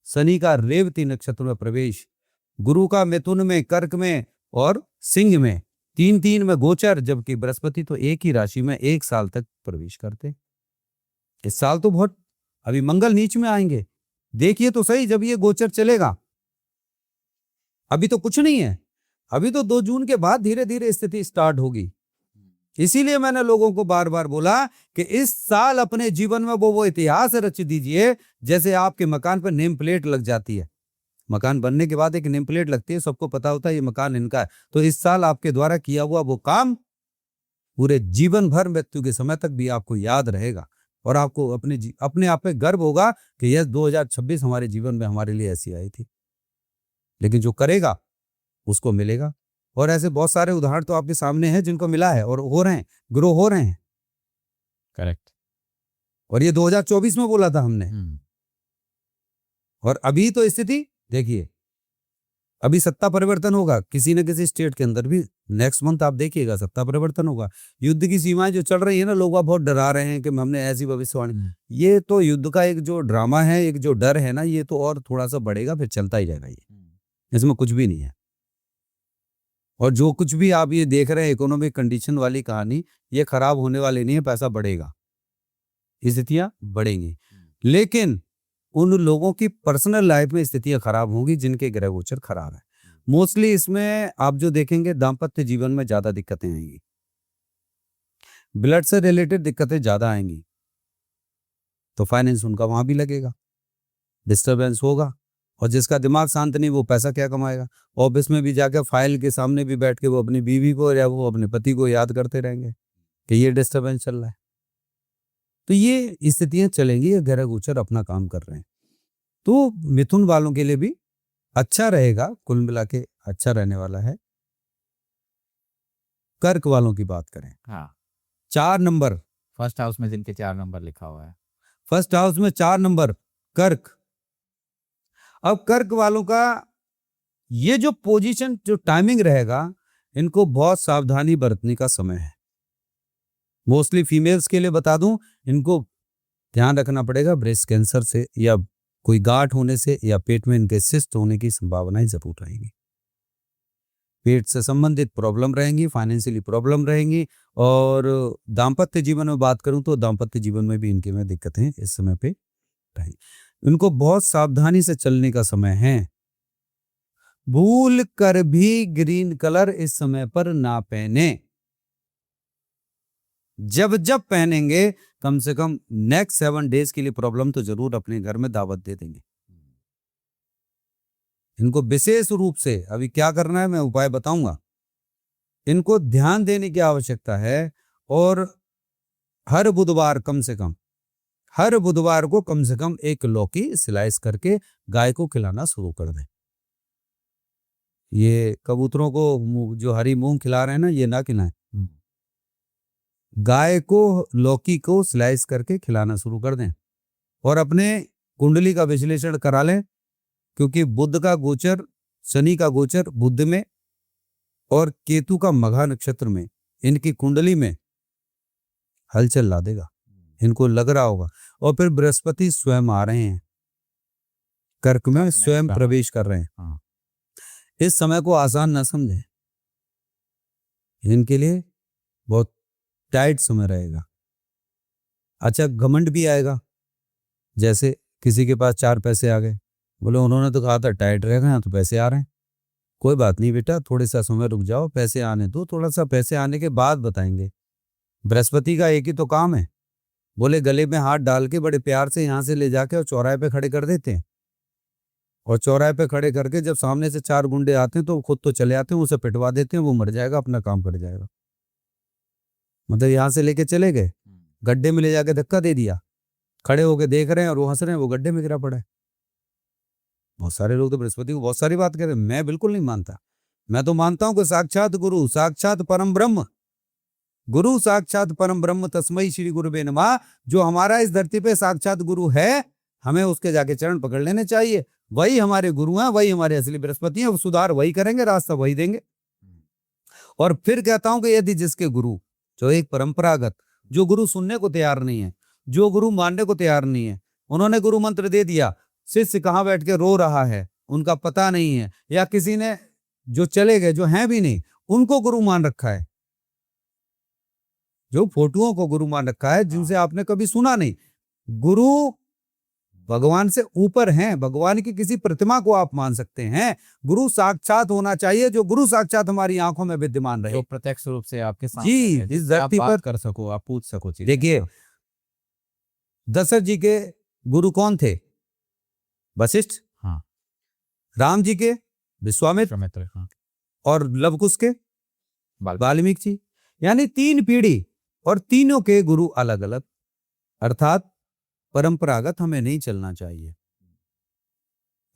शनि का रेवती नक्षत्र में प्रवेश, गुरु का मिथुन में, कर्क में और सिंह में, 3-3 में गोचर, जबकि बृहस्पति तो एक ही राशि में 1 साल तक प्रवेश करते। इस साल तो बहुत, अभी मंगल नीच में आएंगे, देखिए तो सही जब ये गोचर चलेगा। अभी तो कुछ नहीं है, अभी तो 2 जून के बाद धीरे धीरे स्थिति स्टार्ट होगी। इसीलिए मैंने लोगों को बार बार बोला कि इस साल अपने जीवन में वो इतिहास रच दीजिए, जैसे आपके मकान पर नेम प्लेट लग जाती है। मकान बनने के बाद एक नेम प्लेट लगती है, सबको पता होता है ये मकान इनका है। तो इस साल आपके द्वारा किया हुआ वो काम पूरे जीवन भर, मृत्यु के समय तक भी आपको याद रहेगा और आपको अपने आप पे गर्व होगा कि यह 2026 हमारे जीवन में हमारे लिए ऐसी आई थी। लेकिन जो करेगा उसको मिलेगा। और ऐसे बहुत सारे उदाहरण तो आपके सामने हैं जिनको मिला है और हो रहे हैं, ग्रो हो रहे हैं। करेक्ट। और ये 2024 में बोला था हमने। और अभी तो स्थिति देखिए, अभी सत्ता परिवर्तन होगा किसी न किसी स्टेट के अंदर भी। नेक्स्ट मंथ आप देखिएगा सत्ता परिवर्तन होगा। युद्ध की सीमाएं जो चल रही है ना, लोग बहुत डरा रहे हैं कि हमने ऐसी भविष्यवाणी, ये तो युद्ध का एक जो ड्रामा है, एक जो डर है ना, ये तो और थोड़ा सा बढ़ेगा, फिर चलता ही जाएगा। ये इसमें कुछ भी नहीं है। और जो कुछ भी आप ये देख रहे हैं इकोनॉमिक कंडीशन वाली कहानी, ये खराब होने वाली नहीं है, पैसा बढ़ेगा, स्थितियां बढ़ेंगी। लेकिन उन लोगों की पर्सनल लाइफ में स्थितियां खराब होंगी जिनके ग्रह गोचर खराब है। मोस्टली इसमें आप जो देखेंगे, दाम्पत्य जीवन में ज्यादा दिक्कतें आएंगी, ब्लड से रिलेटेड दिक्कतें ज्यादा आएंगी, तो फाइनेंस उनका वहां भी लगेगा, डिस्टर्बेंस होगा। और जिसका दिमाग शांत नहीं, वो पैसा क्या कमाएगा। ऑफिस में भी जाकर फाइल के सामने भी बैठ के वो अपनी बीवी को या वो अपने पति को याद करते रहेंगे कि ये डिस्टर्बेंस चल रहा है। तो ये स्थितियां चलेंगी, ये ग्रह गोचर अपना काम कर रहे हैं। तो मिथुन वालों के लिए भी अच्छा रहेगा, कुल मिला के अच्छा रहने वाला है। कर्क वालों की बात करें, हाँ, 4 नंबर, फर्स्ट हाउस में जिनके 4 नंबर लिखा हुआ है, फर्स्ट हाउस में 4 नंबर कर्क। अब कर्क वालों का ये जो पोजीशन, जो टाइमिंग रहेगा, इनको बहुत सावधानी बरतने का समय है। मोस्टली फीमेल्स के लिए बता दूं, इनको ध्यान रखना पड़ेगा ब्रेस्ट कैंसर से, या कोई गांठ होने से, या पेट में इनके सिस्ट होने की संभावनाएं जरूर रहेंगी। पेट से संबंधित प्रॉब्लम रहेंगी, फाइनेंशियली प्रॉब्लम रहेंगी। और दाम्पत्य जीवन में बात करूं तो दाम्पत्य जीवन में भी इनके में दिक्कतें इस समय पे रहेंगी। इनको बहुत सावधानी से चलने का समय है। भूल कर भी ग्रीन कलर इस समय पर ना पहने। जब जब पहनेंगे, कम से कम नेक्स्ट 7 डेज के लिए प्रॉब्लम तो जरूर अपने घर में दावत दे देंगे। इनको विशेष रूप से अभी क्या करना है मैं उपाय बताऊंगा। इनको ध्यान देने की आवश्यकता है। और हर बुधवार को कम से कम 1 लौकी स्लाइस करके गाय को खिलाना शुरू कर दें। ये कबूतरों को जो हरी मूंग खिला रहे हैं ना, ये ना खिलाएं। गाय को लौकी को स्लाइस करके खिलाना शुरू कर दें। और अपने कुंडली का विश्लेषण करा लें, क्योंकि बुध का गोचर, शनि का गोचर बुध में और केतु का मघा नक्षत्र में, इनकी कुंडली में हलचल ला देगा। इनको लग रहा होगा। और फिर बृहस्पति स्वयं आ रहे हैं, कर्क में स्वयं प्रवेश कर रहे हैं। इस समय को आसान ना समझें, इनके लिए बहुत टाइट समय रहेगा। अच्छा, घमंड भी आएगा। जैसे किसी के पास 4 पैसे आ गए, बोले उन्होंने तो कहा था टाइट रहेगा, तो पैसे आ रहे हैं। कोई बात नहीं बेटा, थोड़े सा समय रुक जाओ, पैसे आने दो, थोड़ा सा पैसे आने के बाद बताएंगे। बृहस्पति का एक ही तो काम है, बोले गले में हाथ डाल के बड़े प्यार से यहां से ले जाके और चौराहे पे खड़े कर देते हैं। और चौराहे पे खड़े करके जब सामने से 4 गुंडे आते हैं तो खुद तो चले आते हैं, उसे पिटवा देते हैं, वो मर जाएगा, अपना काम कर जाएगा। मतलब यहां से लेके चले गए, गड्ढे में ले जाके धक्का दे दिया, खड़े होके देख रहे हैं और वो हंस रहे हैं, वो गड्ढे में गिरा पड़ा है। बहुत सारे लोग तो बृहस्पति को बहुत सारी बात कहते हैं, मैं बिल्कुल नहीं मानता। मैं तो मानता हूं कि साक्षात गुरु, साक्षात परम ब्रह्म, गुरु साक्षात परम ब्रह्म तस्मै श्री गुरुवे नमः, जो हमारा इस धरती पे साक्षात गुरु है, हमें उसके जाके चरण पकड़ लेने चाहिए। वही हमारे गुरु हैं, वही हमारे असली बृहस्पति हैं, सुधार वही करेंगे, रास्ता वही देंगे। और फिर कहता हूं कि यदि जिसके गुरु जो एक परंपरागत, जो गुरु सुनने को तैयार नहीं है, जो गुरु मानने को तैयार नहीं है, उन्होंने गुरु मंत्र दे दिया, शिष्य कहाँ बैठ के रो रहा है उनका पता नहीं है, या किसी ने जो चले गए जो हैं भी नहीं उनको गुरु मान रखा है, जो फोटुओं को गुरु मान रखा है, जिनसे आपने कभी सुना नहीं। गुरु भगवान से ऊपर हैं, भगवान की किसी प्रतिमा को आप मान सकते हैं। गुरु साक्षात होना चाहिए, जो गुरु साक्षात हमारी आंखों में विद्यमान रहे, जो प्रत्यक्ष रूप से आपके सामने जी है, इस जिससे आप धरती बात पर कर सको, आप पूछ सको चीजें। देखिए, दशरथ जी के गुरु कौन थे? वशिष्ठ। हाँ। राम जी के विश्वामित्र, मित्र, हाँ। और लवकुश के बाल- वाल्मीकि जी। यानी 3 पीढ़ी, और तीनों के गुरु अलग अलग, अर्थात परंपरागत हमें नहीं चलना चाहिए।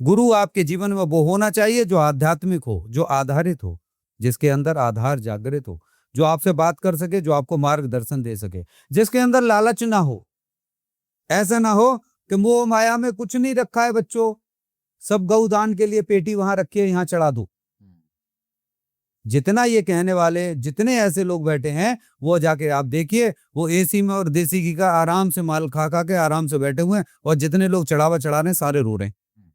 गुरु आपके जीवन में वो होना चाहिए जो आध्यात्मिक हो, जो आधारित हो, जिसके अंदर आधार जागृत हो, जो आपसे बात कर सके, जो आपको मार्गदर्शन दे सके, जिसके अंदर लालच ना हो। ऐसा ना हो कि मोह माया में कुछ नहीं रखा है बच्चों, सब गौदान के लिए पेटी वहां रखी है, यहां चढ़ा दो। जितना ये कहने वाले, जितने ऐसे लोग बैठे हैं, वो जाके आप देखिए, वो एसी में और देसी घी का आराम से माल खा खा के आराम से बैठे हुए हैं, और जितने लोग चढ़ावा चढ़ा रहे हैं सारे रो रहे हैं।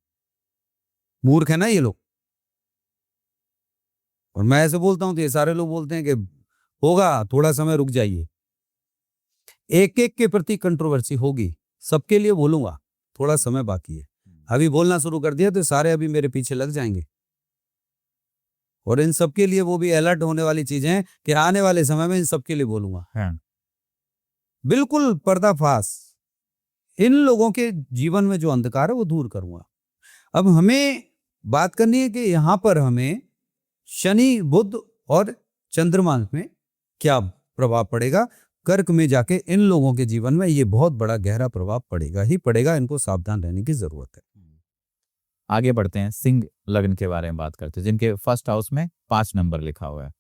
मूर्ख है ना ये लोग। और मैं ऐसे बोलता हूं तो ये सारे लोग बोलते हैं कि होगा, थोड़ा समय रुक जाइए। एक एक के प्रति कंट्रोवर्सी होगी, सबके लिए बोलूंगा, थोड़ा समय बाकी है। अभी बोलना शुरू कर दिया तो सारे अभी मेरे पीछे लग जाएंगे, और इन सबके लिए वो भी अलर्ट होने वाली चीजें हैं कि आने वाले समय में इन सबके लिए बोलूंगा। हाँ। बिल्कुल पर्दाफाश, इन लोगों के जीवन में जो अंधकार है वो दूर करूंगा। अब हमें बात करनी है कि यहां पर हमें शनि, बुध और चंद्रमा में क्या प्रभाव पड़ेगा। कर्क में जाके इन लोगों के जीवन में ये बहुत बड़ा गहरा प्रभाव पड़ेगा ही पड़ेगा, इनको सावधान रहने की जरूरत है। आगे बढ़ते हैं, सिंह लग्न के बारे में बात करते हैं, जिनके फर्स्ट हाउस में 5 नंबर लिखा हुआ है।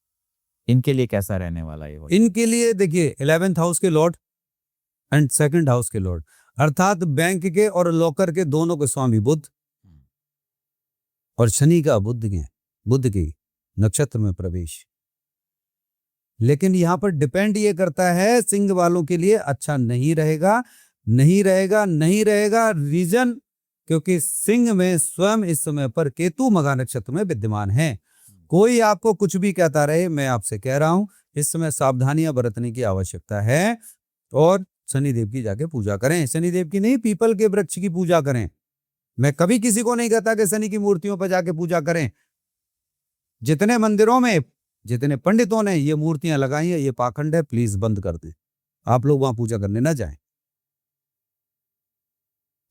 इनके लिए कैसा रहने वाला है ये? इनके लिए देखिए, 11th हाउस के लॉर्ड एंड 2nd हाउस के लॉर्ड, अर्थात बैंक के और लॉकर के दोनों के स्वामी बुध, और शनि का बुध की नक्षत्र में प्रवेश। लेकिन यहां पर डिपेंड ये करता है, सिंह वालों के लिए अच्छा नहीं रहेगा, नहीं रहेगा, नहीं रहेगा। रीजन, क्योंकि सिंह में स्वयं इस समय पर केतु मघा नक्षत्र में विद्यमान है। कोई आपको कुछ भी कहता रहे, मैं आपसे कह रहा हूं इस समय सावधानियां बरतने की आवश्यकता है, और शनिदेव की जाके पूजा करें। शनिदेव की नहीं, पीपल के वृक्ष की पूजा करें। मैं कभी किसी को नहीं कहता कि शनि की मूर्तियों पर जाके पूजा करें। जितने मंदिरों में, जितने पंडितों ने ये मूर्तियां लगाई है, ये पाखंड है, प्लीज बंद कर दें। आप लोग वहां पूजा करने ना जाएं।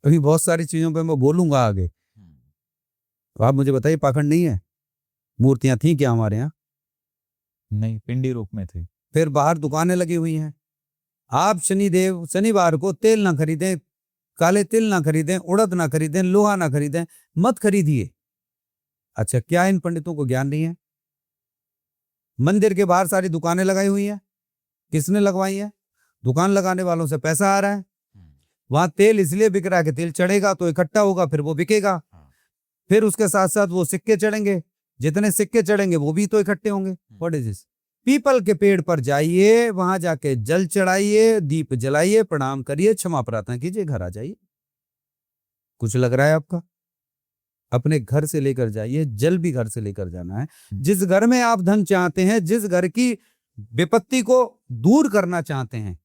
अभी बहुत सारी चीजों पे मैं बोलूंगा आगे, तो आप मुझे बताइए, पाखंड नहीं है? मूर्तियां थी क्या हमारे यहाँ? नहीं, पिंडी रूप में थी। फिर बाहर दुकानें लगी हुई हैं। आप शनिवार को तेल ना खरीदें, काले तिल ना खरीदें, उड़द ना खरीदें, लोहा ना खरीदें, मत खरीदिए। अच्छा, क्या इन पंडितों को ज्ञान नहीं है? मंदिर के बाहर सारी दुकानें लगाई हुई हैं, किसने लगवाई है? दुकान लगाने वालों से पैसा आ रहा है। वहां तेल इसलिए बिक रहा है कि तेल चढ़ेगा तो इकट्ठा होगा, फिर वो बिकेगा, फिर उसके साथ साथ वो सिक्के चढ़ेंगे, जितने सिक्के चढ़ेंगे वो भी तो इकट्ठे होंगे। What is this? पीपल के पेड़ पर जाइए, वहां जाके जल चढ़ाइए, दीप जलाइए, प्रणाम करिए, क्षमा प्रार्थना कीजिए, घर आ जाइए। कुछ लग रहा है आपका? अपने घर से लेकर जाइए, जल भी घर से लेकर जाना है। जिस घर में आप धन चाहते हैं, जिस घर की विपत्ति को दूर करना चाहते हैं,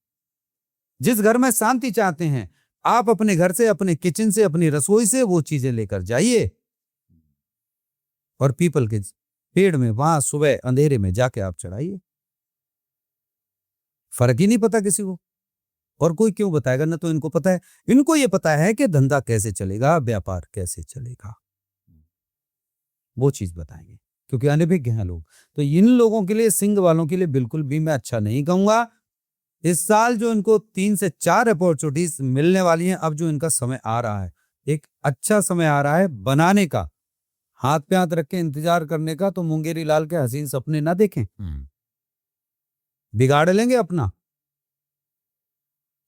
जिस घर में शांति चाहते हैं, आप अपने घर से, अपने किचन से, अपनी रसोई से वो चीजें लेकर जाइए, और पीपल के पेड़ में वहां सुबह अंधेरे में जाके आप चढ़ाइए। फर्क ही नहीं पता किसी को, और कोई क्यों बताएगा? ना तो इनको पता है, इनको ये पता है कि धंधा कैसे चलेगा, व्यापार कैसे चलेगा, वो चीज बताएंगे, क्योंकि अनभिज्ञ हैं लोग। तो इन लोगों के लिए, सिंह वालों के लिए बिल्कुल भी मैं अच्छा नहीं कहूंगा। इस साल जो इनको 3 से 4 अपॉर्चुनिटीज मिलने वाली हैं, अब जो इनका समय आ रहा है, एक अच्छा समय आ रहा है बनाने का, हाथ पे हाथ रख के इंतजार करने का। तो मुंगेरी लाल के हसीन सपने ना देखें, बिगाड़ लेंगे अपना,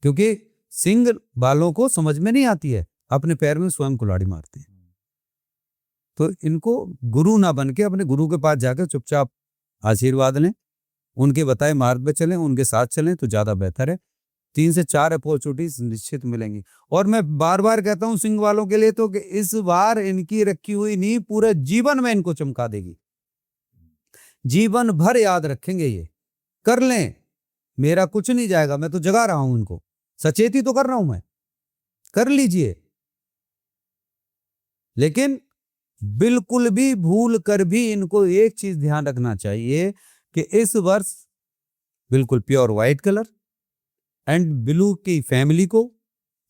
क्योंकि सिंह वालों को समझ में नहीं आती है, अपने पैर में स्वयं कुल्हाड़ी मारते हैं। तो इनको गुरु ना बन के अपने गुरु के पास जाकर चुपचाप आशीर्वाद लें, उनके बताए मार्ग पे चलें, उनके साथ चलें तो ज्यादा बेहतर है। 3 से 4 अपॉर्चुनिटीज निश्चित मिलेंगी। और मैं बार बार कहता हूं सिंह वालों के लिए तो कि इस बार इनकी रखी हुई नींव पूरे जीवन में इनको चमका देगी, जीवन भर याद रखेंगे। ये कर लें, मेरा कुछ नहीं जाएगा, मैं तो जगा रहा हूं इनको, सचेत ही तो कर रहा हूं मैं, कर लीजिए। लेकिन बिल्कुल भी भूल कर भी इनको एक चीज ध्यान रखना चाहिए कि इस वर्ष बिल्कुल pure white colour and blue की फैमिली को,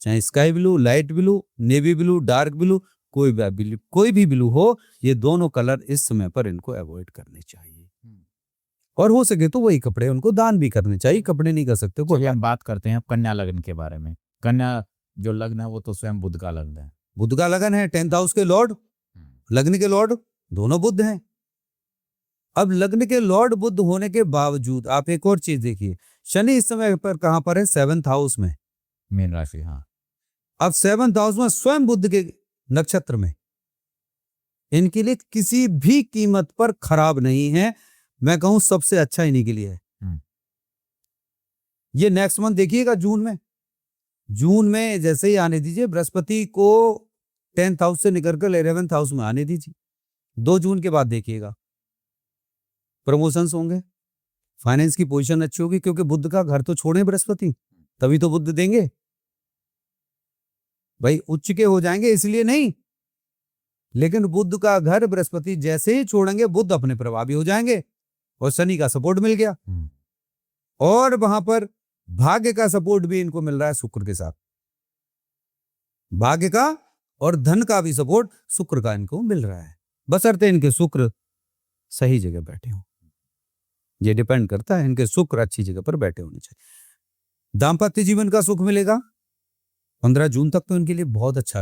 चाहे sky blue, light blue, navy blue, dark blue, कोई भी ब्लू हो, ये दोनों कलर इस समय पर इनको अवॉइड करने चाहिए। और हो सके तो वही कपड़े उनको दान भी करने चाहिए, कपड़े नहीं कर सकते। चलिए हम बात करते हैं अब कन्या लग्न के बारे में। कन्या जो लग्न है वो तो स्वयं बुध का लग्न है। बुध का लगन है, 10th हाउस के लॉर्ड, लग्न के लॉर्ड दोनों बुध हैं। अब लग्न के लॉर्ड बुध होने के बावजूद आप एक और चीज देखिए, शनि इस समय पर कहां पर है? 7th हाउस में, मीन राशि। हाँ, अब 7th हाउस में स्वयं बुध के नक्षत्र में, इनके लिए किसी भी कीमत पर खराब नहीं है। मैं कहूं सबसे अच्छा इन्हीं के लिए है। ये नेक्स्ट मंथ देखिएगा, जून में जैसे ही आने दीजिए, बृहस्पति को 10th हाउस से निकलकर 11th हाउस में आने दीजिए। 2 जून के बाद देखिएगा प्रमोशंस होंगे, फाइनेंस की पोजीशन अच्छी होगी, क्योंकि बुध का घर तो छोड़े बृहस्पति, तभी तो बुध देंगे भाई। उच्च के हो जाएंगे इसलिए नहीं, लेकिन बुध का घर बृहस्पति जैसे ही छोड़ेंगे बुध अपने प्रभावी हो जाएंगे, और शनि का सपोर्ट मिल गया। और वहां पर भाग्य का सपोर्ट भी इनको मिल रहा है शुक्र के साथ, भाग्य का और धन का भी सपोर्ट शुक्र का इनको मिल रहा है, बशर्ते इनके शुक्र सही जगह बैठे हो। ये डिपेंड करता है, इनके शुक्र अच्छी जगह पर बैठे होने चाहिए। दाम्पत्य जीवन का सुख मिलेगा 15 जून तक, तो इनके लिए बहुत अच्छा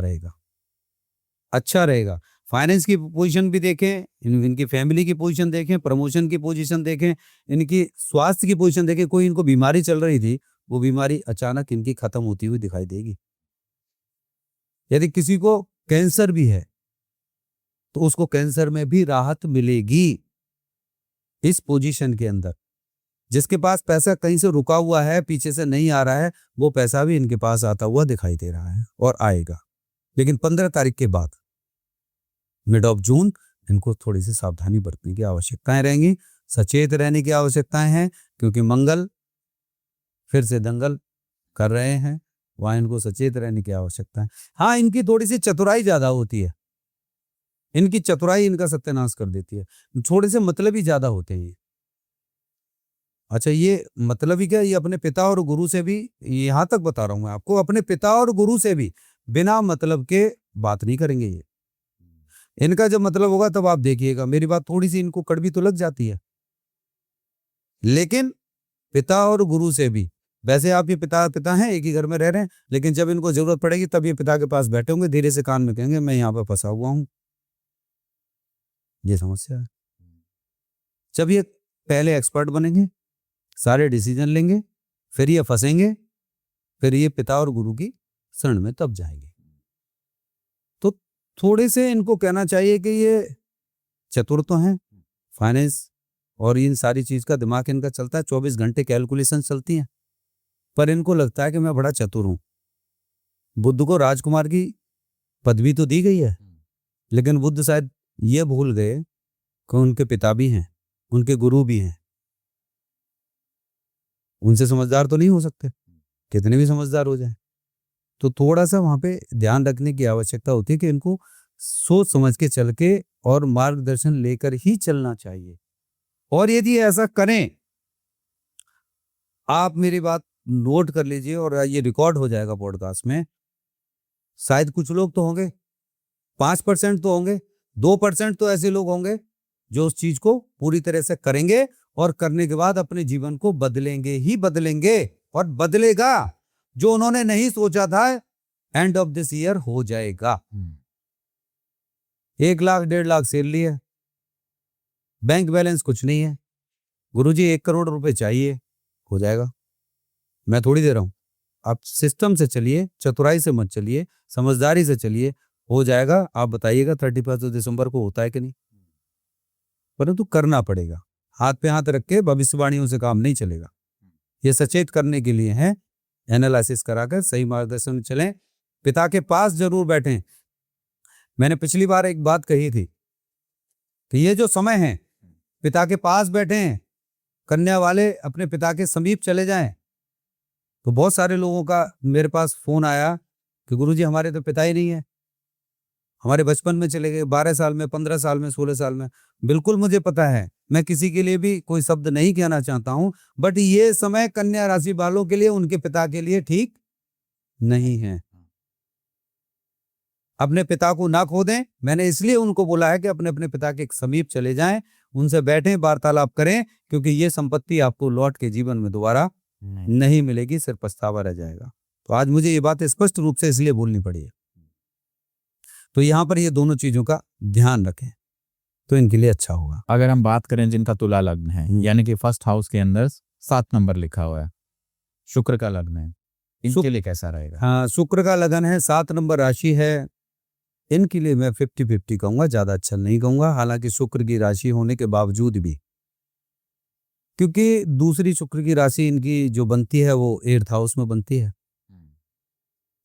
रहेगा। फाइनेंस की पोजीशन भी देखें, इनकी फैमिली की पोजीशन देखें, प्रमोशन की पोजीशन देखें, इनकी स्वास्थ्य की पोजीशन देखें। कोई इनको बीमारी चल रही थी, वो बीमारी अचानक इनकी खत्म होती हुई दिखाई देगी। यदि किसी को कैंसर भी है तो उसको कैंसर में भी राहत मिलेगी इस पोजीशन के अंदर। जिसके पास पैसा कहीं से रुका हुआ है, पीछे से नहीं आ रहा है, वो पैसा भी इनके पास आता हुआ दिखाई दे रहा है और आएगा। लेकिन 15 तारीख के बाद मिड ऑफ जून इनको थोड़ी सी सावधानी बरतने की आवश्यकताएं रहेंगी, सचेत रहने की आवश्यकताएं हैं, क्योंकि मंगल फिर से दंगल कर रहे हैं, वहां इनको सचेत रहने की आवश्यकता है। हाँ, इनकी थोड़ी सी चतुराई ज्यादा होती है, इनकी चतुराई इनका सत्यानाश कर देती है। थोड़े से मतलब ही ज्यादा होते हैं ये। अच्छा, ये मतलब ही क्या, ये अपने पिता और गुरु से भी, यहां तक बता रहा हूं मैं आपको, अपने पिता और गुरु से भी बिना मतलब के बात नहीं करेंगे ये। इनका जब मतलब होगा तब आप देखिएगा, मेरी बात थोड़ी सी इनको कड़वी तो लग जाती है, लेकिन पिता और गुरु से भी, वैसे आप ये पिता हैं, एक ही घर में रह रहे हैं, लेकिन जब इनको जरूरत पड़ेगी तब ये पिता के पास बैठे होंगे, धीरे से कान में कहेंगे मैं यहाँ पर फंसा हुआ हूं। ये समस्या है। जब ये पहले एक्सपर्ट बनेंगे, सारे डिसीजन लेंगे, फिर ये फंसेंगे, फिर ये पिता और गुरु की शरण में तब जाएंगे। तो थोड़े से इनको कहना चाहिए कि ये चतुर तो हैं, फाइनेंस और इन सारी चीज का दिमाग इनका चलता है, 24 घंटे कैलकुलेशन चलती हैं, पर इनको लगता है कि मैं बड़ा चतुर हूं। बुद्ध को राजकुमार की पदवी तो दी गई है, लेकिन बुद्ध शायद ये भूल गए कि उनके पिता भी हैं, उनके गुरु भी हैं, उनसे समझदार तो नहीं हो सकते, कितने भी समझदार हो जाए। तो थोड़ा सा वहां पे ध्यान रखने की आवश्यकता होती है कि इनको सोच समझ के चल के और मार्गदर्शन लेकर ही चलना चाहिए। और यदि ऐसा करें, आप मेरी बात नोट कर लीजिए और ये रिकॉर्ड हो जाएगा पॉडकास्ट में, शायद कुछ लोग तो होंगे, 5% तो होंगे, 2% तो ऐसे लोग होंगे जो उस चीज को पूरी तरह से करेंगे और करने के बाद अपने जीवन को बदलेंगे ही बदलेंगे, और बदलेगा। जो उन्होंने नहीं सोचा था एंड ऑफ दिस ईयर हो जाएगा। 1 लाख 1.5 लाख सैलरी है, बैंक बैलेंस कुछ नहीं है, गुरुजी 1 करोड़ रुपए चाहिए, हो जाएगा। मैं थोड़ी दे रहा हूं, आप सिस्टम से चलिए, चतुराई से मत चलिए, समझदारी से चलिए, हो जाएगा। आप बताइएगा 31 दिसंबर को होता है कि नहीं, परंतु करना पड़ेगा। हाथ पे हाथ रख के भविष्यवाणियों से काम नहीं चलेगा। ये सचेत करने के लिए है, एनालिसिस कराकर सही मार्गदर्शन में चलें, पिता के पास जरूर बैठें। मैंने पिछली बार एक बात कही थी कि ये जो समय है, पिता के पास बैठें, कन्या वाले अपने पिता के समीप चले जाएं। तो बहुत सारे लोगों का मेरे पास फोन आया कि गुरुजी हमारे तो पिता ही नहीं है, हमारे बचपन में चले गए, 12 साल में, 15 साल में, 16 साल में। बिल्कुल मुझे पता है, मैं किसी के लिए भी कोई शब्द नहीं कहना चाहता हूं, बट ये समय कन्या राशि वालों के लिए, उनके पिता के लिए ठीक नहीं है। अपने पिता को ना खो दें। मैंने इसलिए उनको बोला है कि अपने अपने पिता के समीप चले जाएं, उनसे बैठें, वार्तालाप करें, क्योंकि ये संपत्ति आपको लौट के जीवन में दोबारा नहीं मिलेगी, सिर्फ पछतावा रह जाएगा। तो आज मुझे ये बात स्पष्ट रूप से इसलिए बोलनी पड़ी है। तो यहां पर ये दोनों चीजों का ध्यान रखें तो इनके लिए अच्छा होगा। अगर हम बात करें जिनका तुला लग्न है, यानी कि फर्स्ट हाउस के अंदर 7 नंबर लिखा हुआ है, शुक्र का लग्न है, इनके लिए कैसा रहेगा? हाँ, शुक्र का लगन है, 7 नंबर राशि है, इनके लिए मैं 50-50 कहूंगा, ज्यादा अच्छा नहीं कहूंगा। हालांकि शुक्र की राशि होने के बावजूद भी, क्योंकि दूसरी शुक्र की राशि इनकी जो बनती है वो 8th हाउस में बनती है,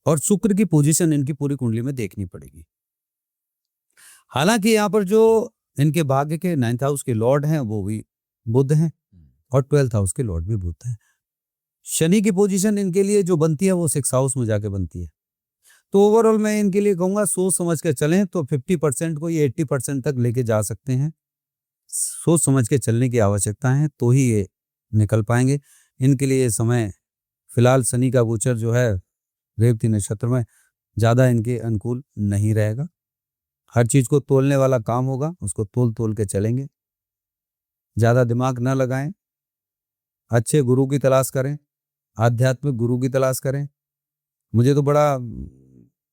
और शुक्र की पोजीशन इनकी पूरी कुंडली में देखनी पड़ेगी। हालांकि यहाँ पर जो इनके भाग्य के 9th हाउस के लॉर्ड हैं वो भी बुध हैं, और 12th हाउस के लॉर्ड भी बुध हैं। शनि की पोजीशन इनके लिए जो बनती है वो 6th हाउस में जाके बनती है। तो ओवरऑल मैं इनके लिए कहूंगा, सोच समझ के चलें तो 50% को ये 80% तक लेके जा सकते हैं। सोच समझ के चलने की आवश्यकता है, तो ही ये निकल पाएंगे। इनके लिए समय फिलहाल शनि का गोचर जो है रेवती नक्षत्र में ज्यादा इनके अनुकूल नहीं रहेगा। हर चीज को तोलने वाला काम होगा, उसको तोल तोल के चलेंगे, ज्यादा दिमाग ना लगाएं, अच्छे गुरु की तलाश करें, आध्यात्मिक गुरु की तलाश करें। मुझे तो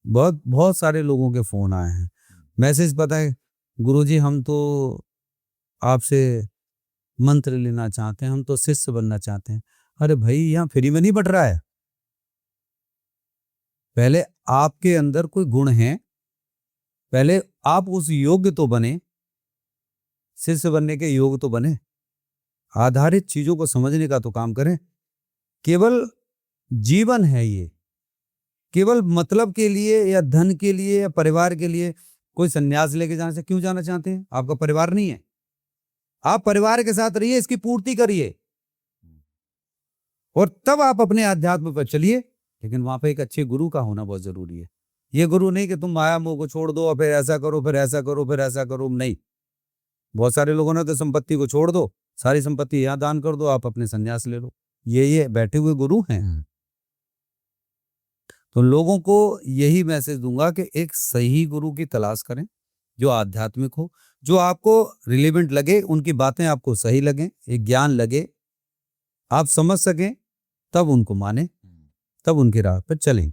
बहुत सारे लोगों के फोन आए हैं, मैसेज पता है, गुरुजी हम तो आपसे मंत्र लेना चाहते हैं, हम तो शिष्य बनना चाहते हैं। अरे भाई, यहाँ फ्री में नहीं बट रहा है। पहले आपके अंदर कोई गुण है, पहले आप उस योग्य तो बने, शिष्य बनने के योग्य तो बने, आधारित चीजों को समझने का तो काम करें। केवल जीवन है ये, केवल मतलब के लिए या धन के लिए या परिवार के लिए कोई संन्यास लेके जाने से क्यों जाना चाहते हैं? आपका परिवार नहीं है, आप परिवार के साथ रहिए, इसकी पूर्ति करिए, और तब आप अपने आध्यात्म पर चलिए। लेकिन वहां पे एक अच्छे गुरु का होना बहुत जरूरी है। ये गुरु नहीं कि तुम माया मोह को छोड़ दो और फिर ऐसा करो, फिर ऐसा करो, फिर ऐसा करो, नहीं। बहुत सारे लोगों ने तो संपत्ति को छोड़ दो, सारी संपत्ति यहाँ दान कर दो, आप अपने संन्यास ले लो। ये बैठे हुए गुरु हैं। तो लोगों को यही मैसेज दूंगा कि एक सही गुरु की तलाश करें, जो आध्यात्मिक हो, जो आपको रिलेवेंट लगे, उनकी बातें आपको सही लगें, एक ज्ञान लगे, आप समझ सकें, तब उनको माने, तब उनकी राह पर चलें,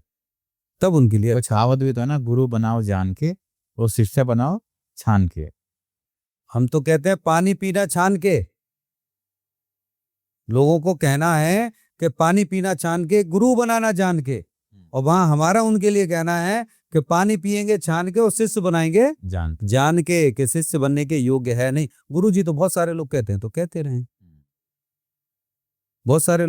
तब उनके लिए। कुछ कहावत भी तो है ना, गुरु बनाओ जान के और शिष्य बनाओ छान के। हम तो कहते हैं पानी पीना छान के, लोगों को कहना है कि पानी पीना छान के, गुरु बनाना जान के, और वहां हमारा उनके लिए कहना है कि पानी पिएंगे छान के और शिष्य बनाएंगे जान के, कि शिष्य बनने के योग्य है नहीं। गुरु जी तो बहुत सारे लोग कहते हैं, तो कहते रहें। बहुत सारे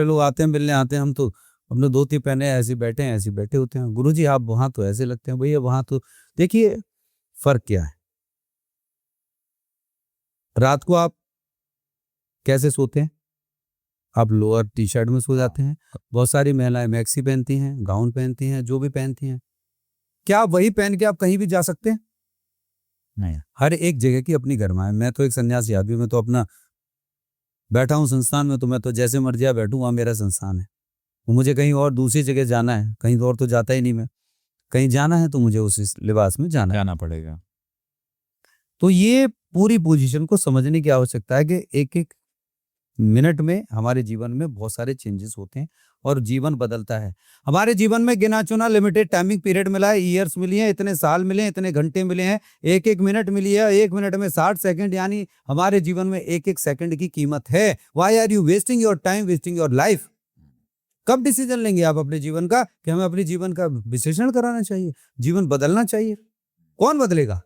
लोग आते हैं, मिलने आते हैं, हम तो अपने धोती पहने ऐसे बैठे हैं, ऐसे बैठे होते हैं। गुरु जी आप वहां तो ऐसे लगते हैं, भैया वहां तो देखिए फर्क क्या है। रात को आप कैसे सोते हैं? आप लोअर टी शर्ट में सो जाते हैं। बहुत सारी महिलाएं मैक्सी पहनती हैं, गाउन पहनती हैं, जो भी पहनती हैं। क्या आप वही पहन के आप कहीं भी जा सकते हैं? नहीं। हर एक जगह की अपनी गरिमा है। मैं तो एक सन्यासी आदमी, मैं तो अपना बैठा हूँ संस्थान में, तो मैं तो जैसे मर्जी बैठूं, वहां मेरा संस्थान है। मुझे कहीं और दूसरी जगह जाना है, कहीं और तो जाता ही नहीं मैं। कहीं जाना है तो मुझे उस लिबास में जाना पड़ेगा। तो ये पूरी पोजीशन को समझने की आवश्यकता है कि एक एक मिनट में हमारे जीवन में बहुत सारे चेंजेस होते हैं, और जीवन बदलता है। हमारे जीवन में गिना चुना लिमिटेड टाइमिंग पीरियड मिला है, ईयर्स मिली हैं, इतने साल मिले हैं, इतने घंटे मिले हैं, एक एक मिनट मिली है, एक मिनट में 60 सेकंड, यानी हमारे जीवन में एक एक सेकंड की कीमत है। Why are you wasting your time, wasting your life? कब डिसीजन लेंगे आप अपने जीवन का कि हमें अपने जीवन का विश्लेषण कराना चाहिए, जीवन बदलना चाहिए? कौन बदलेगा?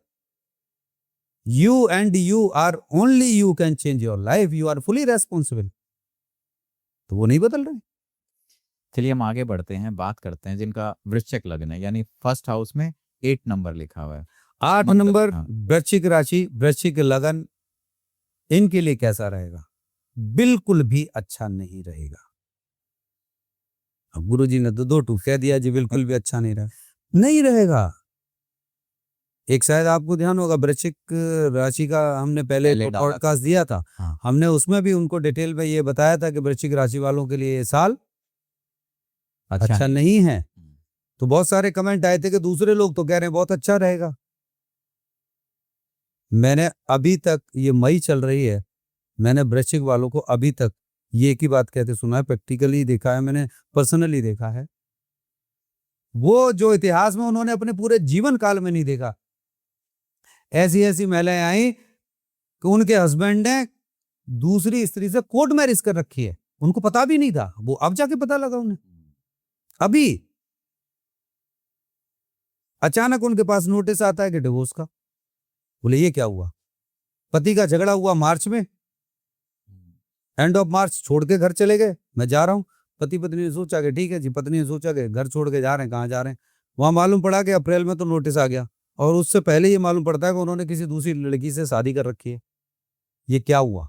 You and you are only you can change your life. You are fully responsible. तो वो नहीं बदल रहे। चलिए हम आगे बढ़ते हैं, बात करते हैं जिनका वृश्चिक लग्न है, यानी फर्स्ट हाउस में 8 नंबर लिखा हुआ है। 8 मतलब, नंबर हाँ। वृश्चिक राशि, वृश्चिक लगन, इनके लिए कैसा रहेगा? बिल्कुल भी अच्छा नहीं रहेगा। अब गुरुजी ने तो 2 टूक कह दिया जी, बिल्कुल भी अच्छा नहीं नहीं रहेगा। एक शायद आपको ध्यान होगा, वृश्चिक राशि का हमने पहले डाला था। पॉडकास्ट दिया था। हाँ। हमने उसमें भी उनको डिटेल में ये बताया था कि वृश्चिक राशि वालों के लिए ये साल अच्छा नहीं है। तो बहुत सारे कमेंट आए थे कि दूसरे लोग तो कह रहे हैं बहुत अच्छा रहेगा। मैंने अभी तक, ये मई चल रही है, मैंने वृश्चिक वालों को अभी तक ये एक ही बात कहते सुना है, प्रैक्टिकली देखा है, मैंने पर्सनली देखा है। वो जो इतिहास में उन्होंने अपने पूरे जीवन काल में नहीं देखा। ऐसी ऐसी महिलाएं आई कि उनके हस्बैंड ने दूसरी स्त्री से कोर्ट मैरिज कर रखी है, उनको पता भी नहीं था, वो अब जाके पता लगा उन्हें। अभी अचानक उनके पास नोटिस आता है कि डिवोर्स का। बोले ये क्या हुआ? पति का झगड़ा हुआ मार्च में, एंड ऑफ मार्च छोड़ के घर चले गए, मैं जा रहा हूं। पति पत्नी ने सोचा कि ठीक है जी, पत्नी ने सोचा कि घर छोड़ के जा रहे हैं, कहाँ जा रहे हैं? वहां मालूम पड़ा कि अप्रैल में तो नोटिस आ गया, और उससे पहले ये मालूम पड़ता है कि उन्होंने किसी दूसरी लड़की से शादी कर रखी है। ये क्या हुआ?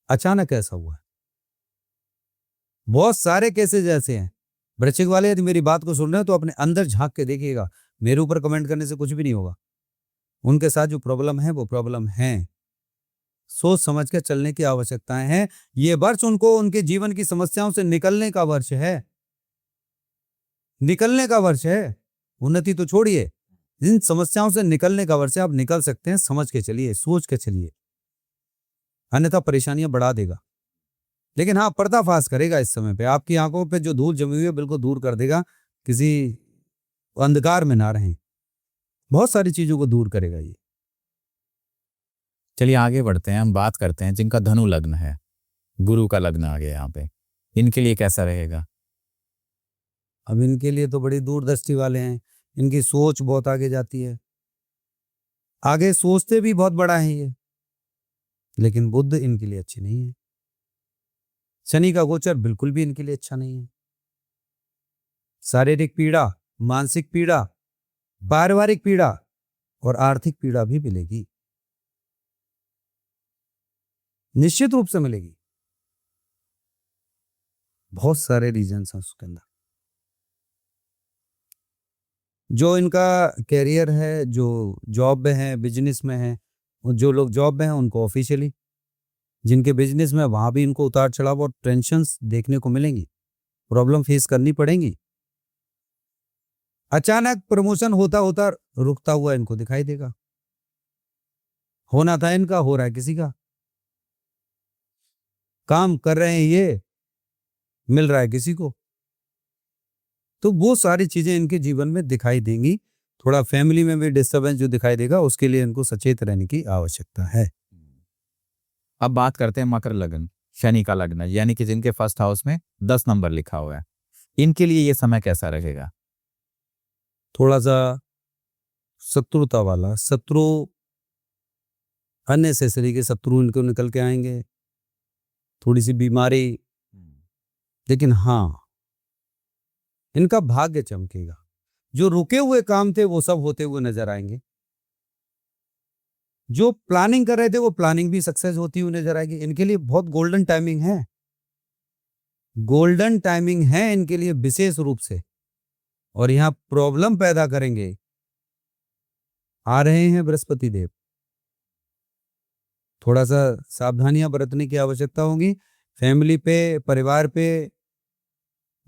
अचानक ऐसा हुआ है। बहुत सारे केसेस ऐसे हैं। वृश्चिक वाले यदि मेरी बात को सुन रहे हो तो अपने अंदर झांक के देखिएगा, मेरे ऊपर कमेंट करने से कुछ भी नहीं होगा। उनके साथ जो प्रॉब्लम है वो प्रॉब्लम है, सोच समझ के चलने की आवश्यकताएं हैं। ये वर्ष उनको उनके जीवन की समस्याओं से निकलने का वर्ष है, निकलने का वर्ष है। उन्नति तो छोड़िए, इन समस्याओं से निकलने का वर्ष है। आप निकल सकते हैं, समझ के चलिए, सोच के चलिए, अन्यथा परेशानियां बढ़ा देगा। लेकिन हाँ, पर्दाफाश करेगा इस समय पे, आपकी आंखों पे जो धूल जमी हुई है बिल्कुल दूर कर देगा। किसी अंधकार में ना रहें, बहुत सारी चीजों को दूर करेगा ये। चलिए आगे बढ़ते हैं, हम बात करते हैं जिनका धनु लग्न है, गुरु का लग्न आ गया यहाँ पे, इनके लिए कैसा रहेगा? अब इनके लिए तो बड़ी दूरदृष्टि वाले हैं, इनकी सोच बहुत आगे जाती है, आगे सोचते भी बहुत बड़ा है ये। लेकिन बुध इनके लिए अच्छी नहीं है। शनि का गोचर बिल्कुल भी इनके लिए अच्छा नहीं है। शारीरिक पीड़ा, मानसिक पीड़ा, पारिवारिक पीड़ा और आर्थिक पीड़ा भी मिलेगी, निश्चित रूप से मिलेगी। बहुत सारे रीजंस हैं उसके अंदर। जो इनका कैरियर है, जो जॉब में है, बिजनेस में है, जो लोग जॉब में हैं उनको ऑफिशियली, जिनके बिजनेस में वहां भी इनको उतार चढ़ाव और टेंशंस देखने को मिलेंगी, प्रॉब्लम फेस करनी पड़ेंगी। अचानक प्रमोशन होता होता रुकता हुआ इनको दिखाई देगा। होना था इनका, हो रहा है किसी का। काम कर रहे हैं ये, मिल रहा है किसी को। तो वो सारी चीजें इनके जीवन में दिखाई देंगी। थोड़ा फैमिली में भी डिस्टर्बेंस जो दिखाई देगा, उसके लिए इनको सचेत रहने की आवश्यकता है। अब बात करते हैं मकर लग्न, शनि का लग्न, यानी कि जिनके फर्स्ट हाउस में 10 नंबर लिखा हुआ है, इनके लिए ये समय कैसा रहेगा? थोड़ा सा शत्रुता वाला, शत्रु, अननेसेसरी के शत्रु इनको निकल के आएंगे, थोड़ी सी बीमारी। लेकिन हाँ, इनका भाग्य चमकेगा। जो रुके हुए काम थे वो सब होते हुए नजर आएंगे। जो प्लानिंग कर रहे थे वो प्लानिंग भी सक्सेस होती हुई नजर आएगी। इनके लिए बहुत गोल्डन टाइमिंग है, गोल्डन टाइमिंग है इनके लिए विशेष रूप से। और यहां प्रॉब्लम पैदा करेंगे, आ रहे हैं बृहस्पति देव। थोड़ा सा सावधानियां बरतने की आवश्यकता होगी। फैमिली पे, परिवार पे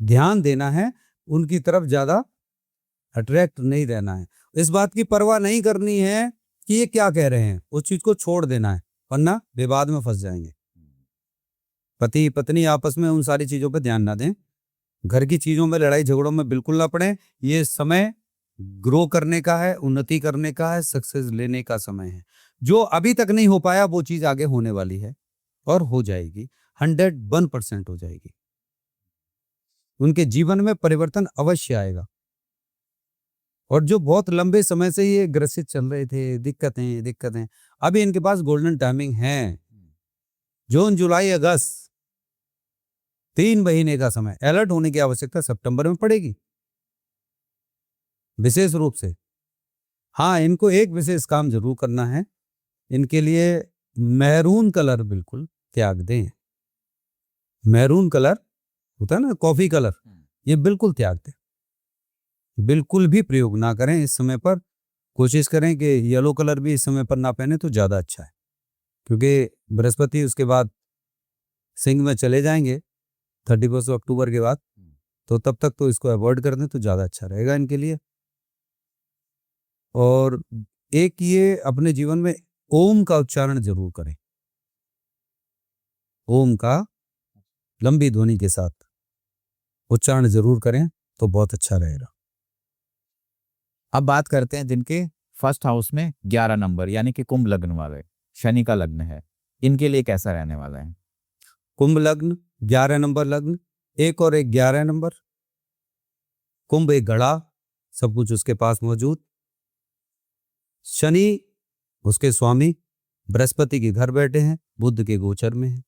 ध्यान देना है, उनकी तरफ ज्यादा अट्रैक्ट नहीं रहना है। इस बात की परवाह नहीं करनी है कि ये क्या कह रहे हैं, उस चीज को छोड़ देना है, वरना विवाद में फंस जाएंगे। पति पत्नी आपस में उन सारी चीजों पर ध्यान ना दें, घर की चीजों में लड़ाई झगड़ों में बिल्कुल ना पड़े। ये समय ग्रो करने का है, उन्नति करने का है, सक्सेस लेने का समय है। जो अभी तक नहीं हो पाया वो चीज आगे होने वाली है और हो जाएगी, 101% हो जाएगी। उनके जीवन में परिवर्तन अवश्य आएगा। और जो बहुत लंबे समय से ये ग्रसित चल रहे थे, दिक्कतें, अभी इनके पास गोल्डन टाइमिंग है। जून, जुलाई, अगस्त 3 महीने का समय। अलर्ट होने की आवश्यकता सितंबर में पड़ेगी विशेष रूप से। हाँ, इनको एक विशेष काम जरूर करना है। इनके लिए मैरून कलर बिल्कुल त्याग दें। मैरून कलर होता है ना, कॉफी कलर, ये बिल्कुल त्याग दें, बिल्कुल भी प्रयोग ना करें इस समय पर। कोशिश करें कि येलो कलर भी इस समय पर ना पहने तो ज्यादा अच्छा है, क्योंकि बृहस्पति उसके बाद सिंह में चले जाएंगे 31 अक्टूबर के बाद। तो तब तक तो इसको अवॉइड कर दें तो ज्यादा अच्छा रहेगा इनके लिए। और एक ये अपने जीवन में ओम का उच्चारण जरूर करें। ओम का लंबी ध्वनि के साथ उच्चारण जरूर करें तो बहुत अच्छा रहेगा। अब बात करते हैं जिनके फर्स्ट हाउस में 11 नंबर यानी कि कुंभ लग्न वाले, शनि का लग्न है, इनके लिए कैसा रहने वाला है? कुंभ लग्न, 11 नंबर लग्न, 1 और 1 11 नंबर। कुंभ एक घड़ा, सब कुछ उसके पास मौजूद। शनि उसके स्वामी बृहस्पति के घर बैठे हैं, बुध के गोचर में है।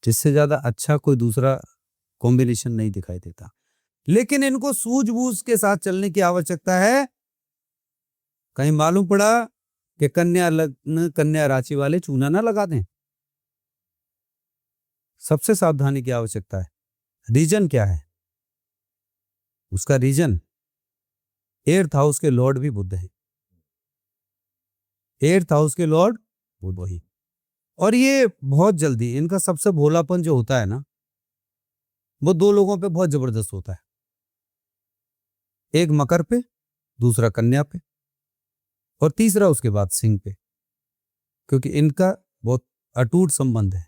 जिससे ज्यादा अच्छा कोई दूसरा कॉम्बिनेशन नहीं दिखाई देता। लेकिन इनको सूझबूझ के साथ चलने की आवश्यकता है। कहीं मालूम पड़ा कि कन्या लग्न, कन्या राशि वाले चूना ना लगा दें, सबसे सावधानी की आवश्यकता है। रीजन क्या है उसका? रीजन 8th हाउस के लॉर्ड भी बुध है। 8th हाउस के लॉर्ड बुध वही। और ये बहुत जल्दी, इनका सबसे भोलापन जो होता है ना, वो 2 लोगों पे बहुत जबरदस्त होता है। एक मकर पे, दूसरा कन्या पे, और तीसरा उसके बाद सिंह पे, क्योंकि इनका बहुत अटूट संबंध है।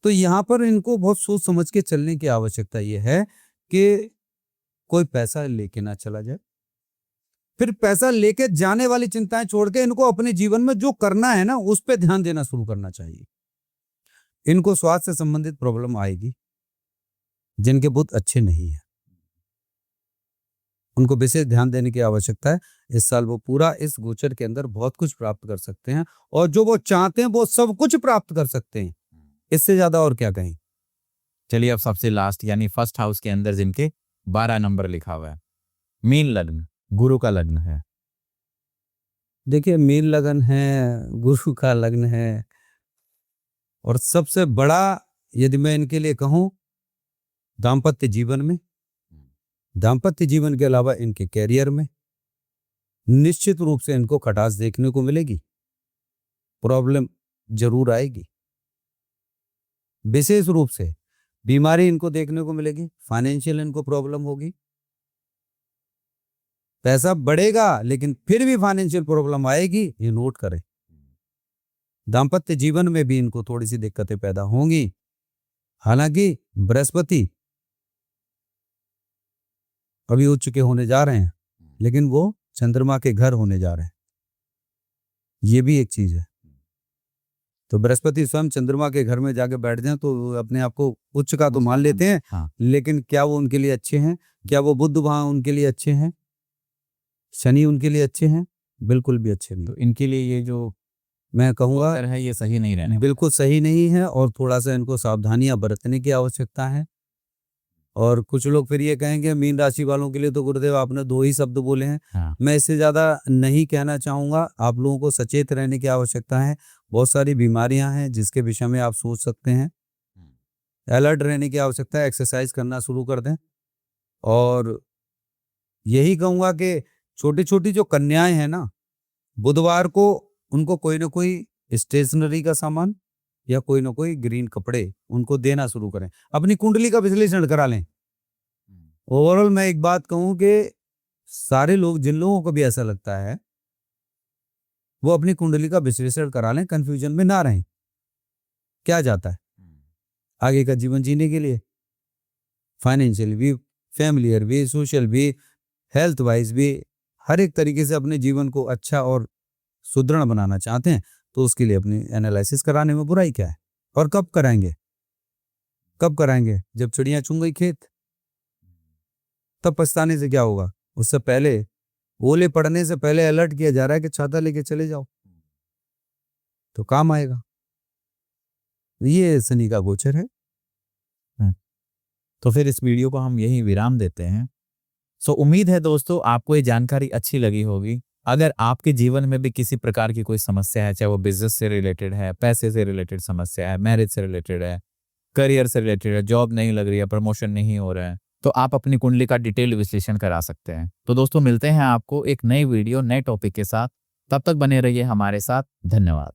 तो यहां पर इनको बहुत सोच समझ के चलने की आवश्यकता यह है कि कोई पैसा लेके ना चला जाए। फिर पैसा लेके जाने वाली चिंताएं छोड़ के इनको अपने जीवन में जो करना है ना, उस पर ध्यान देना शुरू करना चाहिए। इनको स्वास्थ्य से संबंधित प्रॉब्लम आएगी। जिनके बुध अच्छे नहीं है उनको विशेष ध्यान देने की आवश्यकता है। इस साल वो पूरा इस गोचर के अंदर बहुत कुछ प्राप्त कर सकते हैं, और जो वो चाहते हैं वो सब कुछ प्राप्त कर सकते हैं। इससे ज्यादा और क्या कहें। चलिए अब सबसे लास्ट यानी फर्स्ट हाउस के अंदर जिनके 12 नंबर लिखा हुआ है, मीन लग्न, गुरु का लग्न है। देखिए, मीन लगन है, गुरु का लग्न है, और सबसे बड़ा यदि मैं इनके लिए कहूं, दाम्पत्य जीवन में, दाम्पत्य जीवन के अलावा इनके कैरियर में निश्चित रूप से इनको खटास देखने को मिलेगी। प्रॉब्लम जरूर आएगी। विशेष रूप से बीमारी इनको देखने को मिलेगी। फाइनेंशियल इनको प्रॉब्लम होगी। पैसा बढ़ेगा लेकिन फिर भी फाइनेंशियल प्रॉब्लम आएगी, ये नोट करें। दाम्पत्य जीवन में भी इनको थोड़ी सी दिक्कतें पैदा होंगी। हालांकि बृहस्पति अभी उच्च के होने जा रहे हैं, लेकिन वो चंद्रमा के घर होने जा रहे हैं। ये भी एक चीज है। तो बृहस्पति स्वयं चंद्रमा के घर में जाके बैठ जाए तो अपने आप को उच्च का तो मान लेते हैं। हाँ। लेकिन क्या वो उनके लिए अच्छे हैं? क्या वो बुध वहां उनके लिए अच्छे हैं? शनि उनके लिए अच्छे हैं? बिल्कुल भी अच्छे नहीं। तो इनके लिए ये जो मैं कहूंगा गोचर है ये सही नहीं रहने वाला। बिल्कुल सही नहीं है, और थोड़ा सा इनको सावधानियां बरतने की आवश्यकता है। और कुछ लोग फिर ये कहेंगे मीन राशि वालों के लिए तो गुरुदेव आपने 2 ही शब्द बोले हैं। हाँ। मैं इससे ज्यादा नहीं कहना चाहूंगा। आप लोगों को सचेत रहने की आवश्यकता है। बहुत सारी बीमारियां हैं जिसके विषय में आप सोच सकते हैं। अलर्ट रहने की आवश्यकता है। एक्सरसाइज करना शुरू कर दें। और यही कहूंगा कि छोटी छोटी जो कन्याएं हैं ना, बुधवार को उनको कोई ना कोई स्टेशनरी का सामान या कोई ना कोई ग्रीन कपड़े उनको देना शुरू करें। अपनी कुंडली का विश्लेषण करा लें। ओवरऑल मैं एक बात कहूं कि सारे लोग, जिन लोगों को भी ऐसा लगता है, वो अपनी कुंडली का विश्लेषण करा लें, कंफ्यूजन में ना रहें क्या जाता है आगे का जीवन जीने के लिए, फाइनेंशियल भी, फैमिलियर भी, सोशल भी, हेल्थ वाइज भी, हर एक तरीके से अपने जीवन को अच्छा और सुदृढ़ बनाना चाहते हैं तो उसके लिए अपनी एनालिसिस कराने में बुराई क्या है। और कब कराएंगे? कब कराएंगे? जब चिड़ियां चुन गई खेत, तब पछताने से क्या होगा? उससे पहले, ओले पड़ने से पहले अलर्ट किया जा रहा है कि छाता लेके चले जाओ, तो काम आएगा। ये शनि का गोचर है। तो फिर इस वीडियो को हम यही विराम देते हैं। सो उम्मीद है दोस्तों आपको ये जानकारी अच्छी लगी होगी। अगर आपके जीवन में भी किसी प्रकार की कोई समस्या है, चाहे वो बिजनेस से रिलेटेड है, पैसे से रिलेटेड समस्या है, मैरिज से रिलेटेड है, करियर से रिलेटेड है, जॉब नहीं लग रही है, प्रमोशन नहीं हो रहा है, तो आप अपनी कुंडली का डिटेल विश्लेषण करा सकते हैं। तो दोस्तों मिलते हैं आपको एक नई वीडियो नए टॉपिक के साथ। तब तक बने रहिए हमारे साथ। धन्यवाद।